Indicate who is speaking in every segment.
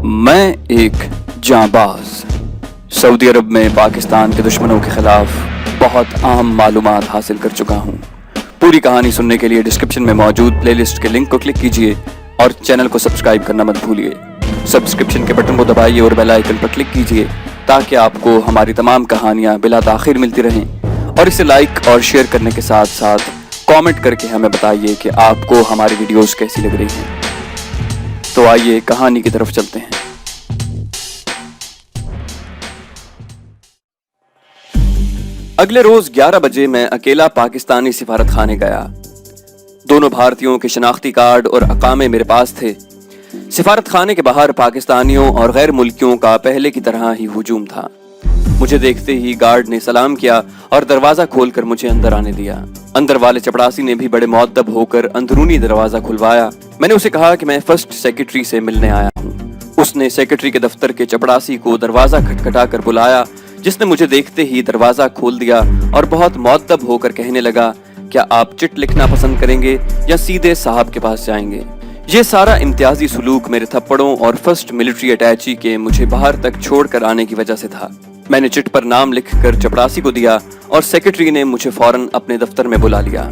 Speaker 1: मैं एक जांबाज सऊदी अरब में पाकिस्तान के दुश्मनों के खिलाफ बहुत अहम मालूमात हासिल कर चुका हूँ। पूरी कहानी सुनने के लिए डिस्क्रिप्शन में मौजूद प्लेलिस्ट के लिंक को क्लिक कीजिए और चैनल को सब्सक्राइब करना मत भूलिए। सब्सक्रिप्शन के बटन को दबाइए और बेल आइकन पर क्लिक कीजिए ताकि आपको हमारी तमाम कहानियाँ बिला ताखिर मिलती रहें। और इसे लाइक और शेयर करने के साथ साथ कमेंट करके हमें बताइए कि आपको हमारी वीडियोस कैसी लग रही हैं। तो आइए कहानी की तरफ चलते हैं। अगले रोज 11 बजे मैं अकेला पाकिस्तानी सिफारत खाने गया। दोनों भारतीयों के शनाख्ती कार्ड और अकामे मेरे पास थे। सिफारत खाने के बाहर पाकिस्तानियों और गैर मुल्कियों का पहले की तरह ही हुजूम था। मुझे देखते ही गार्ड ने सलाम किया और दरवाजा खोलकर मुझे अंदर आने दिया। अंदर वाले चपड़ासी ने भी बड़े मुअद्दब होकर अंदरूनी दरवाजा खुलवाया। मैंने उसे कहा कि मैं फर्स्ट सेक्रेटरी से मिलने आया हूँ। उसने सेक्रेटरी के दफ्तर के चपड़ासी को दरवाजा खटखटा कर बुलाया, जिसने मुझे देखते ही दरवाजा खोल दिया और बहुत मुअद्दब होकर कहने लगा, क्या आप चिट लिखना पसंद करेंगे या सीधे साहब के पास जाएंगे? ये सारा इम्तियाजी सुलूक मेरे थप्पड़ों और फर्स्ट मिलिट्री अटैची के मुझे बाहर तक छोड़कर आने की वजह से था। मैंने चिट पर नाम लिखकर चपड़ासी को दिया और सेक्रेटरी ने मुझे फौरन अपने दफ्तर में बुला लिया।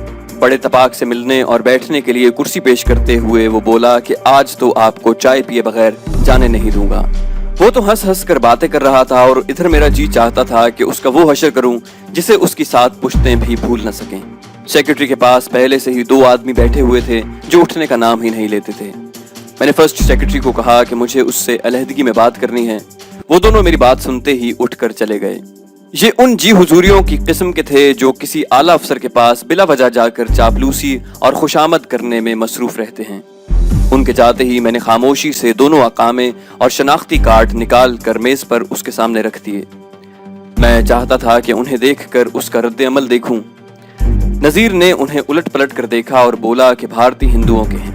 Speaker 1: बड़े तपाक से मिलने और बैठने के लिए कुर्सी पेश करते हुए वो बोला कि आज तो आपको चाय पिए बगैर जाने नहीं दूंगा। वो तो हंस हंस कर बातें कर रहा था और इधर मेरा जी चाहता था कि उसका वो हशर करूं जिसे उसकी 7 पुश्तें भी भूल न सकें। सेक्रेटरी के पास पहले से ही 2 आदमी बैठे हुए थे जो उठने का नाम ही नहीं लेते थे। मैंने फर्स्ट सेक्रेटरी को कहा कि मुझे उससे अलहदगी में बात करनी है। वो दोनों मेरी बात सुनते ही उठकर चले गए। ये उन जी हुजूरियों की किस्म के थे जो किसी आला अफसर के पास बिला वजह जाकर चापलूसी और खुशामद करने में मसरूफ रहते हैं। उनके जाते ही मैंने खामोशी से दोनों अकामे और शनाख्ती कार्ड निकाल कर मेज पर उसके सामने रख दिए। मैं चाहता था कि उन्हें देखकर उसका रद्द अमल देखूं। नजीर ने उन्हें उलट पलट कर देखा और बोला कि भारतीय हिंदुओं के हैं।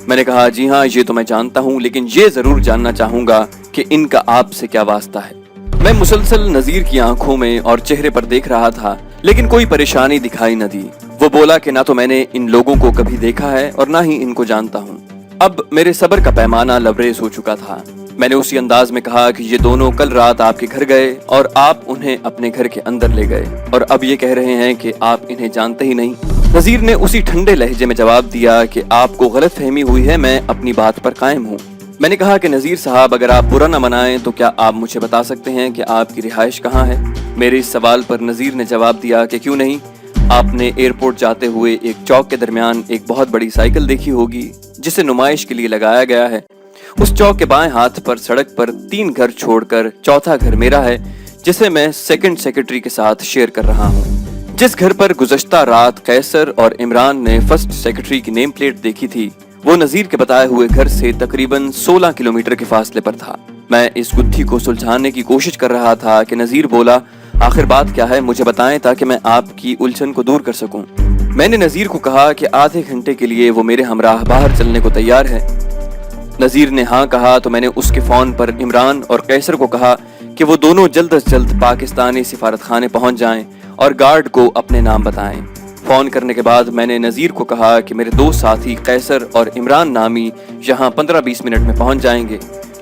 Speaker 1: मैंने कहा, जी हाँ, ये तो मैं जानता हूँ, लेकिन ये जरूर जानना चाहूंगा कि इनका आपसे क्या वास्ता है। मैं मुसलसल नजीर की आंखों में और चेहरे पर देख रहा था, लेकिन कोई परेशानी दिखाई न दी। वो बोला कि ना तो मैंने इन लोगों को कभी देखा है और ना ही इनको जानता हूँ। अब मेरे सब्र का पैमाना लबरेज हो चुका था। मैंने उसी अंदाज में कहा कि ये दोनों कल रात आपके घर गए और आप उन्हें अपने घर के अंदर ले गए और अब ये कह रहे हैं कि आप इन्हें जानते ही नहीं। नजीर ने उसी ठंडे लहजे में जवाब दिया कि आपको गलतफहमी हुई है, मैं अपनी बात पर कायम हूँ। मैंने कहा कि नजीर साहब, अगर आप बुरा न मनाएं तो क्या आप मुझे बता सकते हैं कि आपकी रिहाइश कहाँ है? मेरे इस सवाल पर नजीर ने जवाब दिया कि क्यों नहीं, आपने एयरपोर्ट जाते हुए एक चौक के दरमियान एक बहुत बड़ी साइकिल देखी होगी जिसे नुमाइश के लिए लगाया गया है। उस चौक के बाएं हाथ पर सड़क पर 3 घर छोड़कर चौथा घर मेरा है, जिसे मैं सेकंड सेक्रेटरी के साथ शेयर कर रहा हूँ। जिस घर पर गुज़श्ता रात कैसर और इमरान ने फर्स्ट सेक्रेटरी की नेम प्लेट देखी थी, वो नजीर के बताए हुए घर से तकरीबन 16 किलोमीटर के फासले पर था। मैं इस गुत्थी को सुलझाने की कोशिश कर रहा था कि नजीर बोला, आखिर बात क्या है, मुझे बताएं ताकि मैं आपकी उलझन को दूर कर सकूं। मैंने नजीर को कहा कि आधे घंटे के लिए वो मेरे हमराह बाहर चलने को तैयार है। नजीर ने हाँ कहा तो मैंने उसके फोन पर इमरान और कैसर को कहा कि वो दोनों जल्द से जल्द पाकिस्तानी सिफारत खाने पहुंच जाएं और गार्ड को अपने नाम बताएं। फोन करने के बाद मैंने नजीर को कहा कि मेरे 2 साथी कैसर और इमरान नामी यहाँ 15-20 मिनट में पहुंच जाएंगे,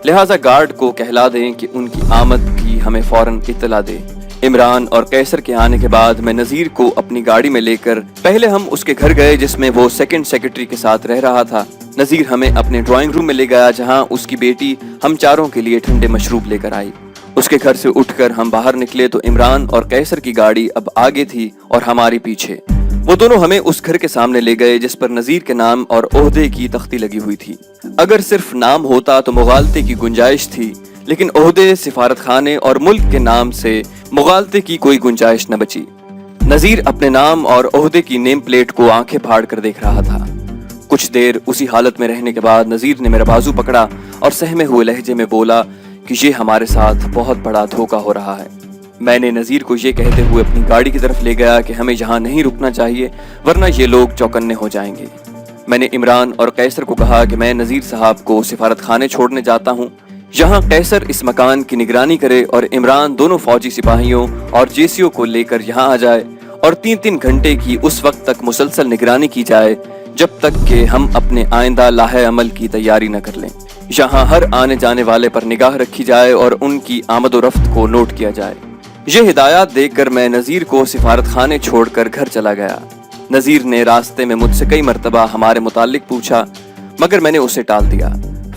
Speaker 1: लिहाजा गार्ड को कहला दें कि उनकी आमद की हमें फौरन इत्तला दे। इमरान और कैसर के आने के बाद मैं नजीर को अपनी गाड़ी में लेकर पहले हम उसके घर गए जिसमें वो सेकंड सेक्रेटरी के साथ रह रहा था। नजीर हमें अपने ड्राइंग रूम में ले गया जहां उसकी बेटी हम चारों के लिए ठंडे मशरूब लेकर आई। उसके घर से उठकर हम बाहर निकले तो इमरान और कैसर की गाड़ी अब आगे थी और हमारी पीछे। वो दोनों हमें उस घर के सामने ले गए जिस पर नजीर के नाम और ओहदे की तख्ती लगी हुई थी। अगर सिर्फ नाम होता तो मुगालते की गुंजाइश थी, लेकिन ओहदे, सिफारत खाने और मुल्क के नाम से मुगालते की कोई गुंजाइश न बची। नजीर अपने नाम और ओहदे की नेम प्लेट को आंखें फाड़ कर देख रहा था। कुछ देर उसी हालत में रहने के बाद नजीर ने मेरा बाजू पकड़ा और सहमे हुए लहजे में बोला कि ये हमारे साथ बहुत बड़ा धोखा हो रहा है। मैंने नजीर को ये कहते हुए अपनी गाड़ी की तरफ ले गया कि हमें यहाँ नहीं रुकना चाहिए वरना ये लोग चौकन्ने हो जाएंगे। मैंने इमरान और कैसर को कहा कि मैं नजीर साहब को सिफारत खाने छोड़ने जाता हूँ। यहाँ कैसर इस मकान की निगरानी करे और इमरान दोनों फौजी सिपाहियों और जेसीओ को लेकर यहाँ आ जाए और 3-3 घंटे की उस वक्त तक मुसलसल निगरानी की जाए जब तक कि हम अपने आइंदा लाहे अमल की तैयारी न कर लें। यहाँ हर आने जाने वाले पर निगाह रखी जाए और उनकी आमद और रफ्त को नोट किया जाए। ये हिदायत देखकर मैं नज़ीर को सिफारत खाने छोड़कर घर चला गया। नज़ीर ने रास्ते में मुझसे कई मरतबा हमारे मुताल्लिक पूछा, मगर मैंने उसे टाल दिया।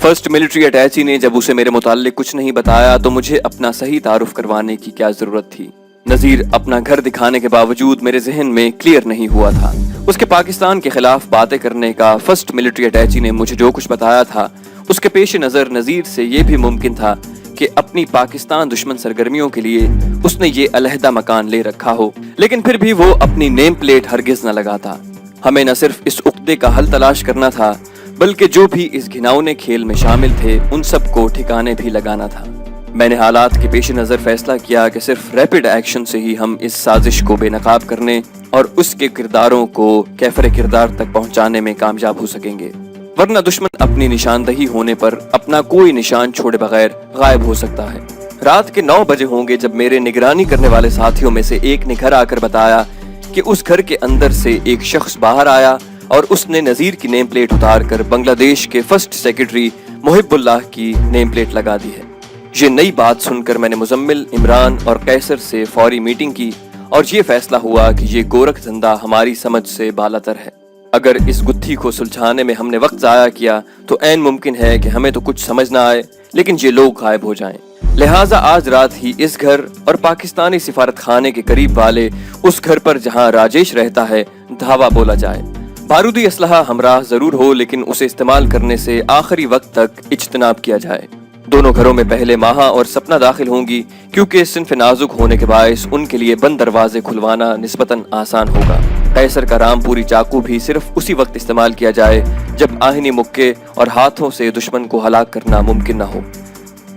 Speaker 1: फर्स्ट मिलिट्री अटैची ने जब उसे मेरे मुताल्लिक कुछ नहीं बताया तो मुझे अपना सही तारुफ करवाने की क्या जरूरत थी। नज़ीर अपना घर दिखाने के बावजूद मेरे जहन में क्लियर नहीं हुआ था। उसके पाकिस्तान के खिलाफ बातें करने का फर्स्ट मिलिट्री अटैची ने मुझे जो कुछ बताया था, उसके पेश नज़र नज़ीर से ये भी मुमकिन था कि अपनी पाकिस्तान दुश्मन सरगर्मियों के लिए उसने ये अलहदा मकान ले रखा हो, लेकिन फिर भी वो अपनी नेम प्लेट हरगिज न लगाता। हमें न सिर्फ इस उक्दे का हल तलाश करना था, बल्कि जो भी इस घिनौने खेल में शामिल थे उन सब को ठिकाने भी लगाना था। मैंने हालात के पेश नज़र फैसला किया कि सिर्फ रैपिड एक्शन से ही हम इस साजिश को बेनकाब करने और उसके किरदारों को कैफरे किरदार तक पहुंचाने में कामयाब हो सकेंगे, वरना दुश्मन अपनी निशानदही होने पर अपना कोई निशान छोड़े बगैर गायब हो सकता है। रात के 9 बजे होंगे जब मेरे निगरानी करने वाले साथियों में से एक ने घर आकर बताया कि उस घर के अंदर से एक शख्स बाहर आया और उसने नज़ीर की नेम प्लेट उतार कर बांग्लादेश के फर्स्ट सेक्रेटरी मुहिबुल्लाह की नेम प्लेट लगा दी है। ये नई बात सुनकर मैंने मुजम्मिल, इमरान और कैसर से फौरी मीटिंग की और ये फैसला हुआ कि ये गोरख धंधा हमारी समझ से बालातर है। अगर इस गुत्थी को सुलझाने में हमने वक्त ज़ाया किया तो ऐन मुमकिन है कि हमें तो कुछ समझ ना आए, लेकिन ये लोग गायब हो जाएं। लिहाजा आज रात ही इस घर और पाकिस्तानी सिफारत खाने के करीब वाले उस घर पर जहां राजेश रहता है धावा बोला जाए। बारूदी असलहा हमराह जरूर हो, लेकिन उसे इस्तेमाल करने से आखिरी वक्त तक इज्तनाब किया जाए। दोनों घरों में पहले माहा और सपना दाखिल होंगी, क्योंकि सिन्फ नाजुक होने के बायस उनके लिए बंद दरवाजे खुलवाना निस्बतन आसान होगा। कैसर का रामपुरी चाकू भी सिर्फ उसी वक्त इस्तेमाल किया जाए जब आहिनी मुक्के और हाथों से दुश्मन को हलाक करना मुमकिन न हो।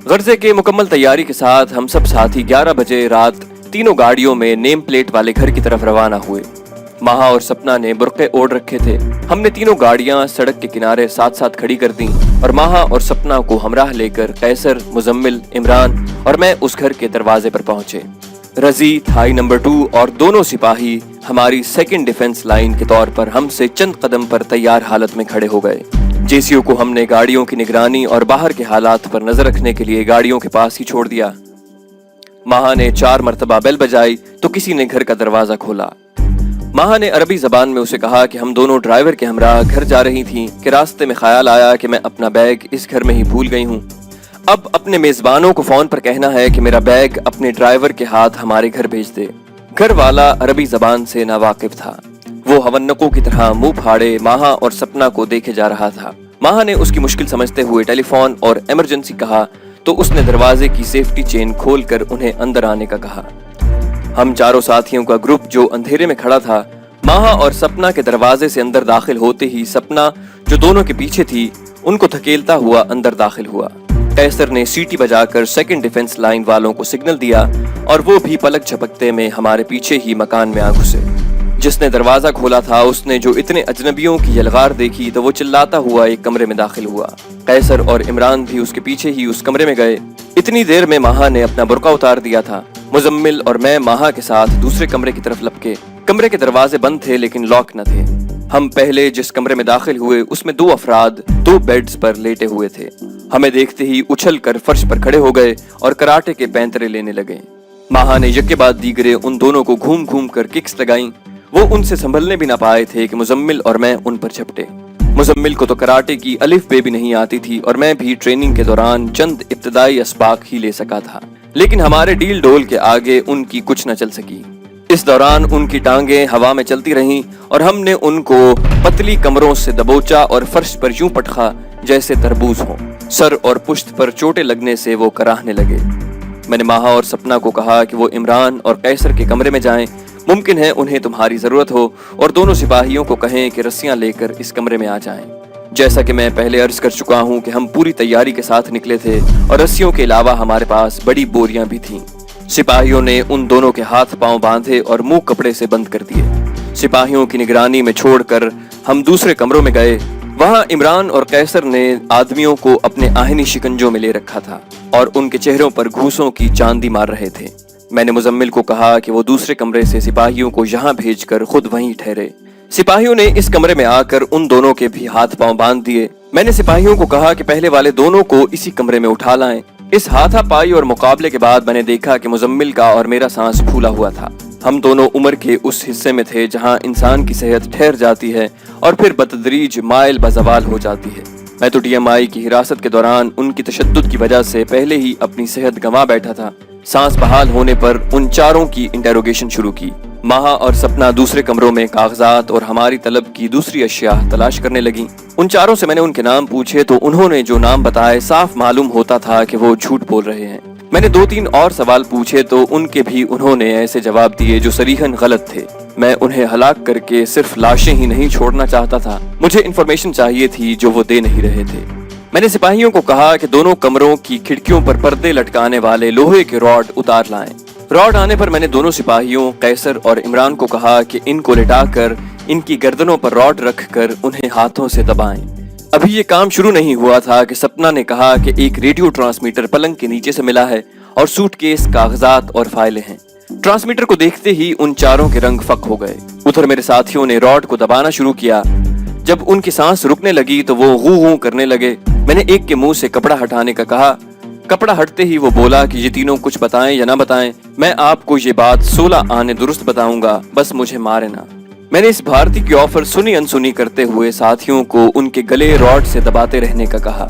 Speaker 1: गर्जे के मुकम्मल तैयारी के साथ हम सब साथी 11 बजे रात तीनों गाड़ियों में नेम प्लेट वाले घर की तरफ रवाना हुए। माहा और सपना ने बुर्के ओढ़ रखे थे। हमने तीनों गाड़ियां सड़क के किनारे साथ साथ खड़ी कर दी और माहा और सपना को हमराह लेकर कैसर, मुजम्मिल, इमरान और मैं उस घर के दरवाजे पर पहुंचे। रजी, थाई नंबर 2 और दोनों सिपाही हमारी सेकंड डिफेंस लाइन के तौर पर हमसे चंद कदम पर तैयार हालत में खड़े हो गए। जेसीओ को हमने गाड़ियों की निगरानी और बाहर के हालात पर नजर रखने के लिए गाड़ियों के पास ही छोड़ दिया। माहा ने 4 मरतबा बेल बजाई तो किसी ने घर का दरवाजा खोला। माहा ने अरबी जबान में उसे कहा कि हम दोनों ड्राइवर के हमराह घर जा रही थीं कि रास्ते में ख्याल आया कि मैं अपना बैग इस घर में ही भूल गई हूँ। अब अपने मेजबानों को फोन पर कहना है कि मेरा बैग अपने ड्राइवर के हाथ हमारे घर भेज दे। घर वाला अरबी जबान से नावाकिफ था। वो हवन्नकों की तरह मुंह फाड़े माहा और सपना को देखे जा रहा था। माहा ने उसकी मुश्किल समझते हुए टेलीफोन और इमरजेंसी कहा तो उसने दरवाजे की सेफ्टी चेन खोलकर उन्हें अंदर आने का कहा। हम चारों साथियों का ग्रुप जो अंधेरे में खड़ा था, माहा और सपना के दरवाजे से अंदर दाखिल होते ही सपना जो दोनों के पीछे थी उनको धकेलता हुआ अंदर दाखिल हुआ। कैसर ने सीटी बजाकर सेकंड डिफेंस लाइन वालों को सिग्नल दिया और वो भी पलक झपकते में हमारे पीछे ही मकान में आ घुसे। जिसने दरवाजा खोला था उसने जो इतने अजनबियों की यलगार देखी तो वो चिल्लाता हुआ एक कमरे में दाखिल हुआ। कैसर और इमरान भी उसके पीछे ही उस कमरे में गए। इतनी देर में माहा ने अपना बुर्का उतार दिया था। मुजम्मिल और मैं माहा के साथ दूसरे कमरे की तरफ लपके। कमरे के दरवाजे बंद थे लेकिन लॉक न थे। हम पहले जिस कमरे में दाखिल हुए उसमें 2 अफराद 2 बेड्स पर लेटे हुए थे। हमें देखते ही उछल कर फर्श पर खड़े हो गए और कराटे के पैंतरे लेने लगे। माहा ने यके बाद दीगरे उन दोनों को घूम घूम कर किक्स लगाई। वो उनसे संभलने भी ना पाए थे कि मुजम्मिल और मैं उन पर झपटे। मुजम्मिल को तो कराटे की अलिफ बे भी नहीं आती थी और मैं भी ट्रेनिंग के दौरान चंद इब्तदाई असबाक ही ले सका था, लेकिन हमारे डील डोल के आगे उनकी कुछ न चल सकी। इस दौरान उनकी टांगें हवा में चलती रहीं और हमने उनको पतली कमरों से दबोचा और फर्श पर यूं पटखा जैसे तरबूज हो। सर और पुश्त पर चोटें लगने से वो कराहने लगे। मैंने माहा और सपना को कहा कि वो इमरान और कैसर के कमरे में जाएं, मुमकिन है उन्हें तुम्हारी जरूरत हो, और दोनों सिपाहियों को कहें कि रस्सियां लेकर इस कमरे में आ जाएं। जैसा कि मैं पहले अर्ज कर चुका हूं कि हम पूरी तैयारी के साथ निकले थे और रस्सियों के अलावा हमारे पास बड़ी बोरियां भी थीं। सिपाहियों ने उन दोनों के हाथ पांव बांधे और मुंह कपड़े से बंद कर दिए। सिपाहियों की निगरानी में छोड़कर हम दूसरे कमरों में गए। वहां इमरान और कैसर ने आदमियों को अपने आहिनी शिकंजों में ले रखा था और उनके चेहरों पर घूसों की चांदी मार रहे थे। मैंने मुजम्मिल को कहा कि वो दूसरे कमरे से सिपाहियों को यहाँ भेजकर खुद वहीं ठहरे। सिपाहियों ने इस कमरे में आकर उन दोनों के भी हाथ पांव बांध दिए। मैंने सिपाहियों को कहा कि पहले वाले दोनों को इसी कमरे में उठा लाएं। इस हाथापाई और मुकाबले के बाद मैंने देखा कि मुजम्मिल का और मेरा सांस फूला हुआ था। हम दोनों उम्र के उस हिस्से में थे जहां इंसान की सेहत ठहर जाती है और फिर बतदरीज माइल बज़वाल हो जाती है। मैं तो DMI की हिरासत के दौरान उनकी तशद्दुद की वजह से पहले ही अपनी सेहत गंवा बैठा था। सांस बहाल होने पर उन चारों की इंटेरोगेशन शुरू की। माहा और सपना दूसरे कमरों में कागजात और हमारी तलब की दूसरी अशिया तलाश करने लगी। उन चारों से मैंने उनके नाम पूछे तो उन्होंने जो नाम बताए साफ मालूम होता था कि वो झूठ बोल रहे हैं। मैंने 2-3 और सवाल पूछे तो उनके भी उन्होंने ऐसे जवाब दिए जो सरीहन गलत थे। मैं उन्हें हलाक करके सिर्फ लाशें ही नहीं छोड़ना चाहता था, मुझे इन्फॉर्मेशन चाहिए थी जो वो दे नहीं रहे थे। मैंने सिपाहियों को कहा कि दोनों कमरों की खिड़कियों पर पर्दे लटकाने वाले लोहे के रॉड उतार लाएं। रॉड आने पर मैंने दोनों सिपाहियों कैसर और इमरान को कहा कि इनको लिटाकर इनकी गर्दनों पर रॉड रखकर उन्हें हाथों से दबाएं। अभी ये काम शुरू नहीं हुआ था कि सपना ने कहा कि एक रेडियो ट्रांसमीटर पलंग के नीचे से मिला है और सूटकेस, कागजात और फाइलें हैं। ट्रांसमीटर को देखते ही उन चारों के रंग फक हो गए। उधर मेरे साथियों ने रॉड को दबाना शुरू किया। जब उनकी सांस रुकने लगी तो वो गू गू करने लगे। मैंने एक के मुंह से कपड़ा हटाने का कहा। कपड़ा हटते ही वो बोला कि ये तीनों कुछ बताएं या ना बताएं, मैं आपको ये बात 16 आने दुरुस्त बताऊंगा, बस मुझे मारे ना। मैंने इस भारतीय की ऑफर सुनी अनसुनी करते हुए साथियों को उनके गले रॉड से दबाते रहने का कहा।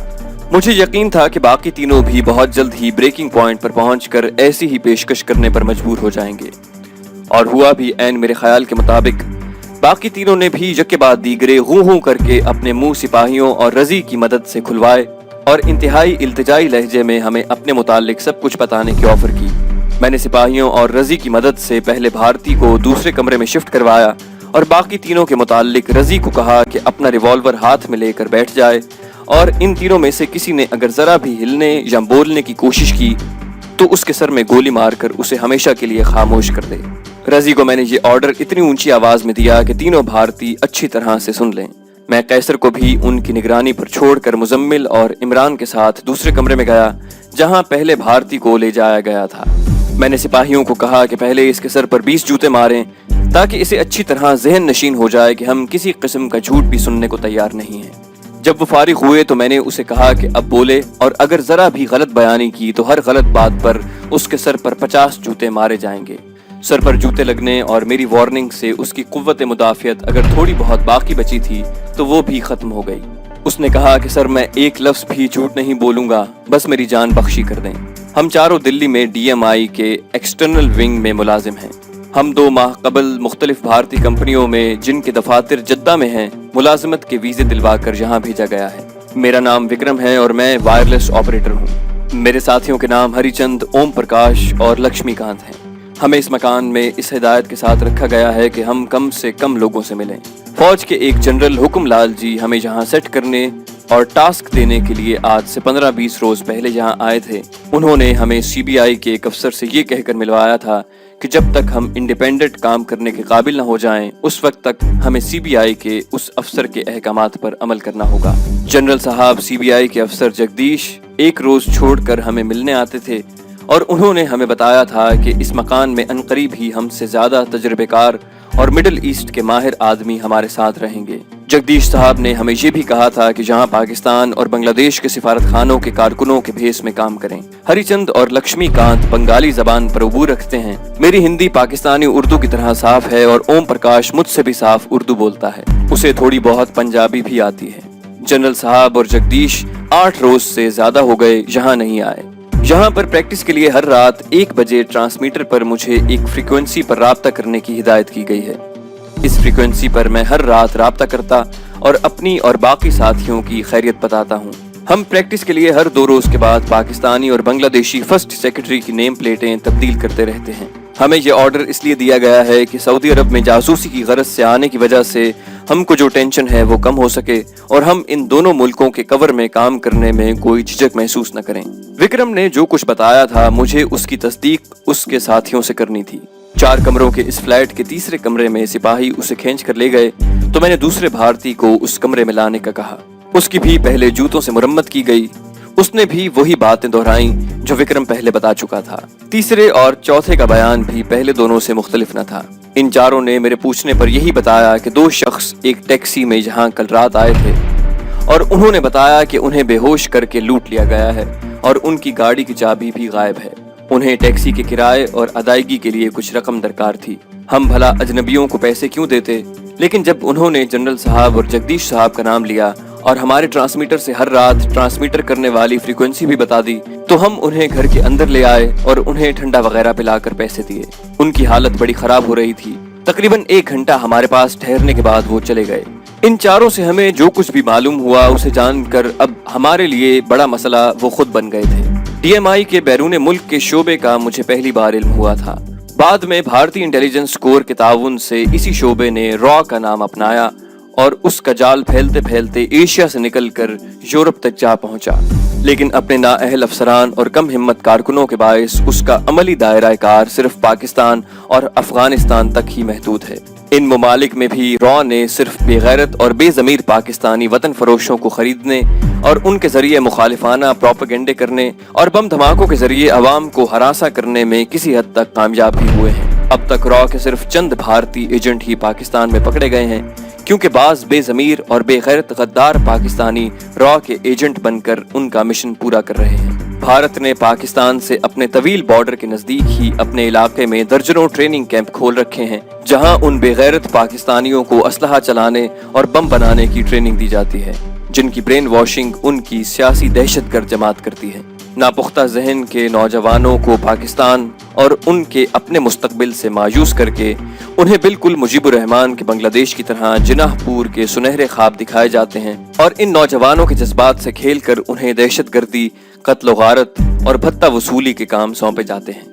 Speaker 1: मुझे यकीन था कि बाकी तीनों भी बहुत जल्द ही ब्रेकिंग पॉइंट पर पहुंचकर ऐसी ही पेशकश करने पर मजबूर हो जाएंगे। और हुआ भी ऐन मेरे ख्याल के मुताबिक। बाकी तीनों ने भी यके बाद दीगरे गूं गूं करके अपने मुंह सिपाहियों और रजी की मदद से खुलवाए और इंतहाई इल्तिजाई लहजे में हमें अपने मुतालिक सब कुछ बताने की ऑफर की। मैंने सिपाहियों और रजी की मदद से पहले भारती को दूसरे कमरे में शिफ्ट करवाया और बाकी तीनों के मुतालिक रजी को कहा कि अपना रिवॉल्वर हाथ में लेकर बैठ जाए और इन तीनों में से किसी ने अगर जरा भी हिलने या बोलने की कोशिश की तो उसके सर में गोली मारकर उसे हमेशा के लिए खामोश कर दे। रजी को मैंने ये ऑर्डर इतनी ऊंची आवाज में दिया कि तीनों भारतीय अच्छी तरह से सुन लें। मैं कैसर को भी उनकी निगरानी पर छोड़कर मुजम्मिल और इमरान के साथ दूसरे कमरे में गया जहां पहले भारती को ले जाया गया था। मैंने सिपाहियों को कहा कि पहले इसके सर पर 20 जूते मारें ताकि इसे अच्छी तरह जहन नशीन हो जाए कि हम किसी किस्म का झूठ भी सुनने को तैयार नहीं हैं। जब वो फारिग हुए तो मैंने उसे कहा कि अब बोले और अगर जरा भी गलत बयानी की तो हर गलत बात पर उसके सर पर 50 जूते मारे जाएंगे। सर पर जूते लगने और मेरी वार्निंग से उसकी कुव्वत मुदाफियत अगर थोड़ी बहुत बाकी बची थी तो वो भी खत्म हो गई। उसने कहा कि सर मैं एक लफ्ज भी झूठ नहीं बोलूंगा, बस मेरी जान बख्शी कर दें। हम चारों दिल्ली में DMI के एक्सटर्नल विंग में मुलाजिम हैं। हम 2 माह कबल मुख्तलिफ भारतीय कंपनियों में जिनके दफातर जद्दा में हैं मुलाजमत के वीजे दिलवाकर यहाँ भेजा गया है। मेरा नाम विक्रम है और मैं वायरलेस ऑपरेटर हूँ। मेरे साथियों के नाम हरिचंद, ओम प्रकाश और लक्ष्मीकांत हैं। हमें इस मकान में इस हिदायत के साथ रखा गया है कि हम कम से कम लोगों से मिलें। फौज के एक जनरल हुक्मलाल जी हमें यहाँ सेट करने और टास्क देने के लिए आज से 15-20 रोज पहले यहाँ आए थे। उन्होंने हमें CBI के एक अफसर से ये कहकर मिलवाया था कि जब तक हम इंडिपेंडेंट काम करने के काबिल न हो जाएं, उस वक्त तक हमें CBI के उस अफसर के अहकामात पर अमल करना होगा। जनरल साहब CBI के अफसर जगदीश एक रोज छोड़कर हमें मिलने आते थे और उन्होंने हमें बताया था कि इस मकान में अनकरीब ही हमसे ज्यादा तजर्बेकार और मिडिल ईस्ट के माहिर आदमी हमारे साथ रहेंगे। जगदीश साहब ने हमें ये भी कहा था कि जहां पाकिस्तान और बांग्लादेश के सिफारत खानों के कारकुनों के भेस में काम करें। हरिचंद और लक्ष्मीकांत बंगाली जबान पर अबूर रखते हैं। मेरी हिंदी पाकिस्तानी उर्दू की तरह साफ है और ओम प्रकाश मुझसे भी साफ उर्दू बोलता है। उसे थोड़ी बहुत पंजाबी भी आती है। जनरल साहब और जगदीश 8 रोज से ज्यादा हो गए यहाँ नहीं आए। यहाँ पर प्रैक्टिस के लिए हर रात 1 बजे ट्रांसमीटर पर मुझे एक फ्रीक्वेंसी पर राब्ता करने की हिदायत की गई है। इस फ्रीक्वेंसी पर मैं हर रात राब्ता करता और अपनी और बाकी साथियों की खैरियत बताता हूँ। हम प्रैक्टिस के लिए हर 2 रोज के बाद पाकिस्तानी और बांग्लादेशी फर्स्ट सेक्रेटरी की नेम प्लेटें तब्दील करते रहते हैं। हमें यह ऑर्डर इसलिए दिया गया है कि सऊदी अरब में जासूसी की गरज से आने की वजह से हमको जो टेंशन है वो कम हो सके और हम इन दोनों मुल्कों के कवर में काम करने में कोई झिझक महसूस न करें। विक्रम ने जो कुछ बताया था मुझे उसकी तस्दीक उसके साथियों से करनी थी। 4 कमरों के इस फ्लैट के तीसरे कमरे में सिपाही उसे खींच कर ले गए तो मैंने दूसरे भारतीय को उस कमरे में लाने का कहा। उसकी भी पहले जूतों से मुरम्मत की गई। उसने भी वही बातें दोहराई जो विक्रम पहले बता चुका था। तीसरे और चौथे का बयान भी पहले दोनों से मुख्तलिफ न था। इन चारों ने मेरे पूछने पर यही बताया कि 2 शख्स एक टैक्सी में यहाँ कल रात आए थे और उन्होंने बताया कि उन्हें बेहोश करके लूट लिया गया है और उनकी गाड़ी की चाबी भी गायब है। उन्हें टैक्सी के किराए और अदायगी के लिए कुछ रकम दरकार थी। हम भला अजनबियों को पैसे क्यों देते, लेकिन जब उन्होंने जनरल साहब और जगदीश साहब का नाम लिया और हमारे ट्रांसमीटर से हर रात ट्रांसमीटर करने वाली फ्रीक्वेंसी भी बता दी, तो हम उन्हें घर के अंदर ले आए और उन्हें ठंडा वगैरह पिलाकर पैसे दिए। उनकी हालत बड़ी खराब हो रही थी। तकरीबन 1 घंटा हमारे पास ठहरने के बाद वो चले गए। इन चारों से हमें जो कुछ भी मालूम हुआ उसे जानकर अब हमारे लिए बड़ा मसला वो खुद बन गए थे। DMI के बैरून मुल्क के शोबे का मुझे पहली बार इल्म हुआ था। बाद में भारतीय इंटेलिजेंस कोर के ताउन से इसी शोबे ने रॉ का नाम अपनाया और उसका जाल फैलते फैलते एशिया से निकलकर यूरोप तक जा पहुंचा, लेकिन अपने नाअहल अफसरान और कम हिम्मत कारकुनों के बायस उसका अमली दायरा कार सिर्फ पाकिस्तान और अफगानिस्तान तक ही महदूद है। इन ममालिक में भी रॉ ने सिर्फ बेगैरत और बेज़मीर पाकिस्तानी वतन फरोशों को खरीदने और उनके जरिए मुखालिफाना प्रोपेगेंडे करने और बम धमाकों के जरिए अवाम को हरासा करने में किसी हद तक कामयाब भी हुए हैं। अब तक रॉ के सिर्फ चंद भारतीय एजेंट ही पाकिस्तान में पकड़े गए हैं, क्योंकि बाज बेज़मीर और बेगैरत गद्दार पाकिस्तानी रॉ के एजेंट बनकर उनका मिशन पूरा कर रहे हैं। भारत ने पाकिस्तान से अपने तवील बॉर्डर के नजदीक ही अपने इलाके में दर्जनों ट्रेनिंग कैंप खोल रखे हैं, जहां उन बेगैरत पाकिस्तानियों को असलहा चलाने और बम बनाने की ट्रेनिंग दी जाती है, जिनकी ब्रेन वॉशिंग उनकी सियासी दहशतगर्द जमात करती है। नापुख्ता जहन के नौजवानों को पाकिस्तान और उनके अपने मुस्तकबिल से मायूस करके उन्हें बिल्कुल मुजीबुर रहमान के बांग्लादेश की तरह जिनाहपुर के सुनहरे ख्वाब दिखाए जाते हैं और इन नौजवानों के जज्बात से खेलकर उन्हें दहशतगर्दी, कत्ल गारत और भत्ता वसूली के काम सौंपे जाते हैं।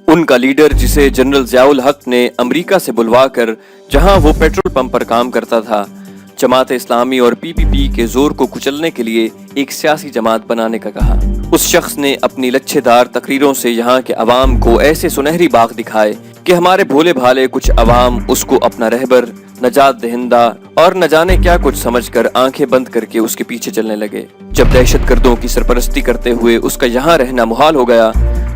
Speaker 1: उनका लीडर, जिसे जनरल ज़ियाउल हक ने अमेरिका से बुलवाकर जहां वो पेट्रोल पंप पर काम करता था, जमात इस्लामी और PPP के जोर को कुचलने के लिए एक सियासी जमात बनाने का कहा। उस शख्स ने अपनी लच्छेदार तकरीरों से यहाँ के अवाम को ऐसे सुनहरी बाग दिखाए कि हमारे भोले भाले कुछ अवाम उसको अपना रहबर, नजात दहिंदा और न जाने क्या कुछ समझकर आंखें बंद करके उसके पीछे चलने लगे। जब दहशतगर्दों की सरपरस्ती करते हुए उसका यहाँ रहना मुहाल हो गया,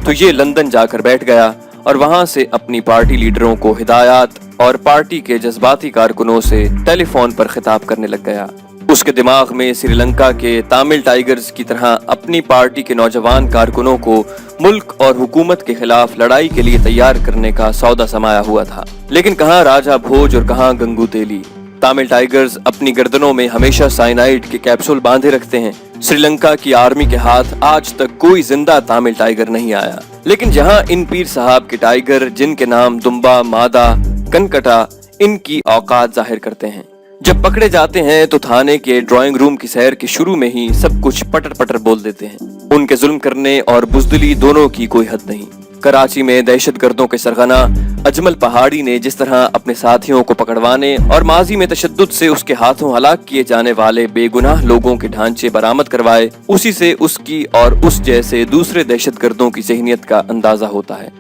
Speaker 1: तो ये लंदन जाकर बैठ गया और वहां से अपनी पार्टी लीडरों को हिदायत और पार्टी के जज्बाती कारकुनों से टेलीफोन पर खिताब करने लग गया। उसके दिमाग में श्रीलंका के तमिल टाइगर्स की तरह अपनी पार्टी के नौजवान कारकुनों को मुल्क और हुकूमत के खिलाफ लड़ाई के लिए तैयार करने का सौदा समाया हुआ था। लेकिन कहाँ राजा भोज और कहाँ गंगू तेली। तमिल टाइगर्स अपनी गर्दनों में हमेशा साइनाइड के कैप्सूल बांधे रखते हैं। श्रीलंका की आर्मी के हाथ आज तक कोई जिंदा तमिल टाइगर नहीं आया। लेकिन जहां इन पीर साहब के टाइगर, जिनके नाम दुम्बा, मादा, कनकटा, इनकी औकात जाहिर करते हैं, जब पकड़े जाते हैं तो थाने के ड्राइंग रूम की सैर के शुरू में ही सब कुछ पटर पटर बोल देते हैं। उनके जुल्म करने और बुज़दिली दोनों की कोई हद नहीं। कराची में दहशतगर्दों के सरगना अजमल पहाड़ी ने जिस तरह अपने साथियों को पकड़वाने और माजी में तशद्दुद से उसके हाथों हलाक किए जाने वाले बेगुनाह लोगों के ढांचे बरामद करवाए, उसी से उसकी और उस जैसे दूसरे दहशतगर्दों की ज़हनियत का अंदाजा होता है।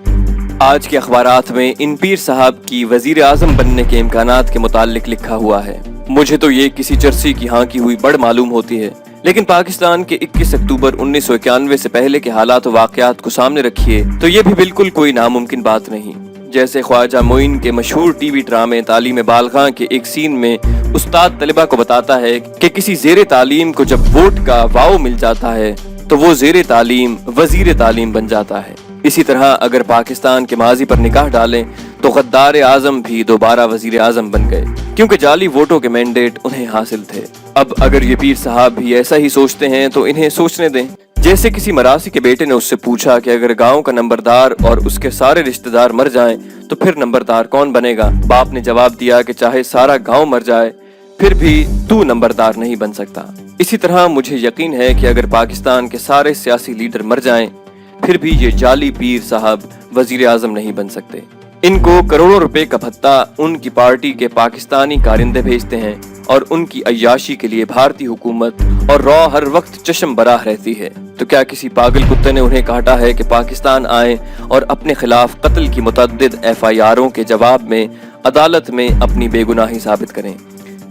Speaker 1: आज के अखबारात में इन पीर साहब की वजीर आजम बनने के इम्कानात के मुताल्लिक लिखा हुआ है। मुझे तो ये किसी चर्सी की हाँ की हुई बड़ मालूम होती है, लेकिन पाकिस्तान के 21 अक्टूबर 1991 से पहले के हालात और वाकयात को सामने रखिए तो ये भी बिल्कुल कोई नामुमकिन बात नहीं। जैसे ख्वाजा मोइन के मशहूर टीवी ड्रामे तालीम बालगा के एक सीन में उस्ताद तलिबा को बताता है कि किसी ज़ेरे तालीम को जब वोट का वाव मिल जाता है तो वो ज़ेरे तालीम वजीर तालीम बन जाता है। इसी तरह अगर पाकिस्तान के माजी पर निगाह डालें तो गद्दार आजम भी दोबारा वजीर आजम बन गए, क्योंकि जाली वोटों के मैंडेट उन्हें हासिल थे। अब अगर ये पीर साहब भी ऐसा ही सोचते हैं तो इन्हें सोचने दें। जैसे किसी मरासी के बेटे ने उससे पूछा कि अगर गांव का नंबरदार और उसके सारे रिश्तेदार मर जाएं तो फिर नंबरदार कौन बनेगा। बाप ने जवाब दिया कि चाहे सारा गांव मर जाए फिर भी तू नंबरदार नहीं बन सकता। इसी तरह मुझे यकीन है कि अगर पाकिस्तान के सारे सियासी लीडर मर जाएं फिर भी ये जाली पीर साहब वजीर आजम नहीं बन सकते। इनको करोड़ों रुपए का भत्ता उनकी पार्टी के पाकिस्तानी कारिंदे भेजते हैं और उनकी अय्याशी के लिए भारतीय हुकूमत और रॉ हर वक्त चश्म बराह रहती है। तो क्या किसी पागल कुत्ते ने उन्हें काटा है कि पाकिस्तान आए और अपने खिलाफ कत्ल की मुतअद्दिद FIRों के जवाब में अदालत में अपनी बेगुनाही साबित करें।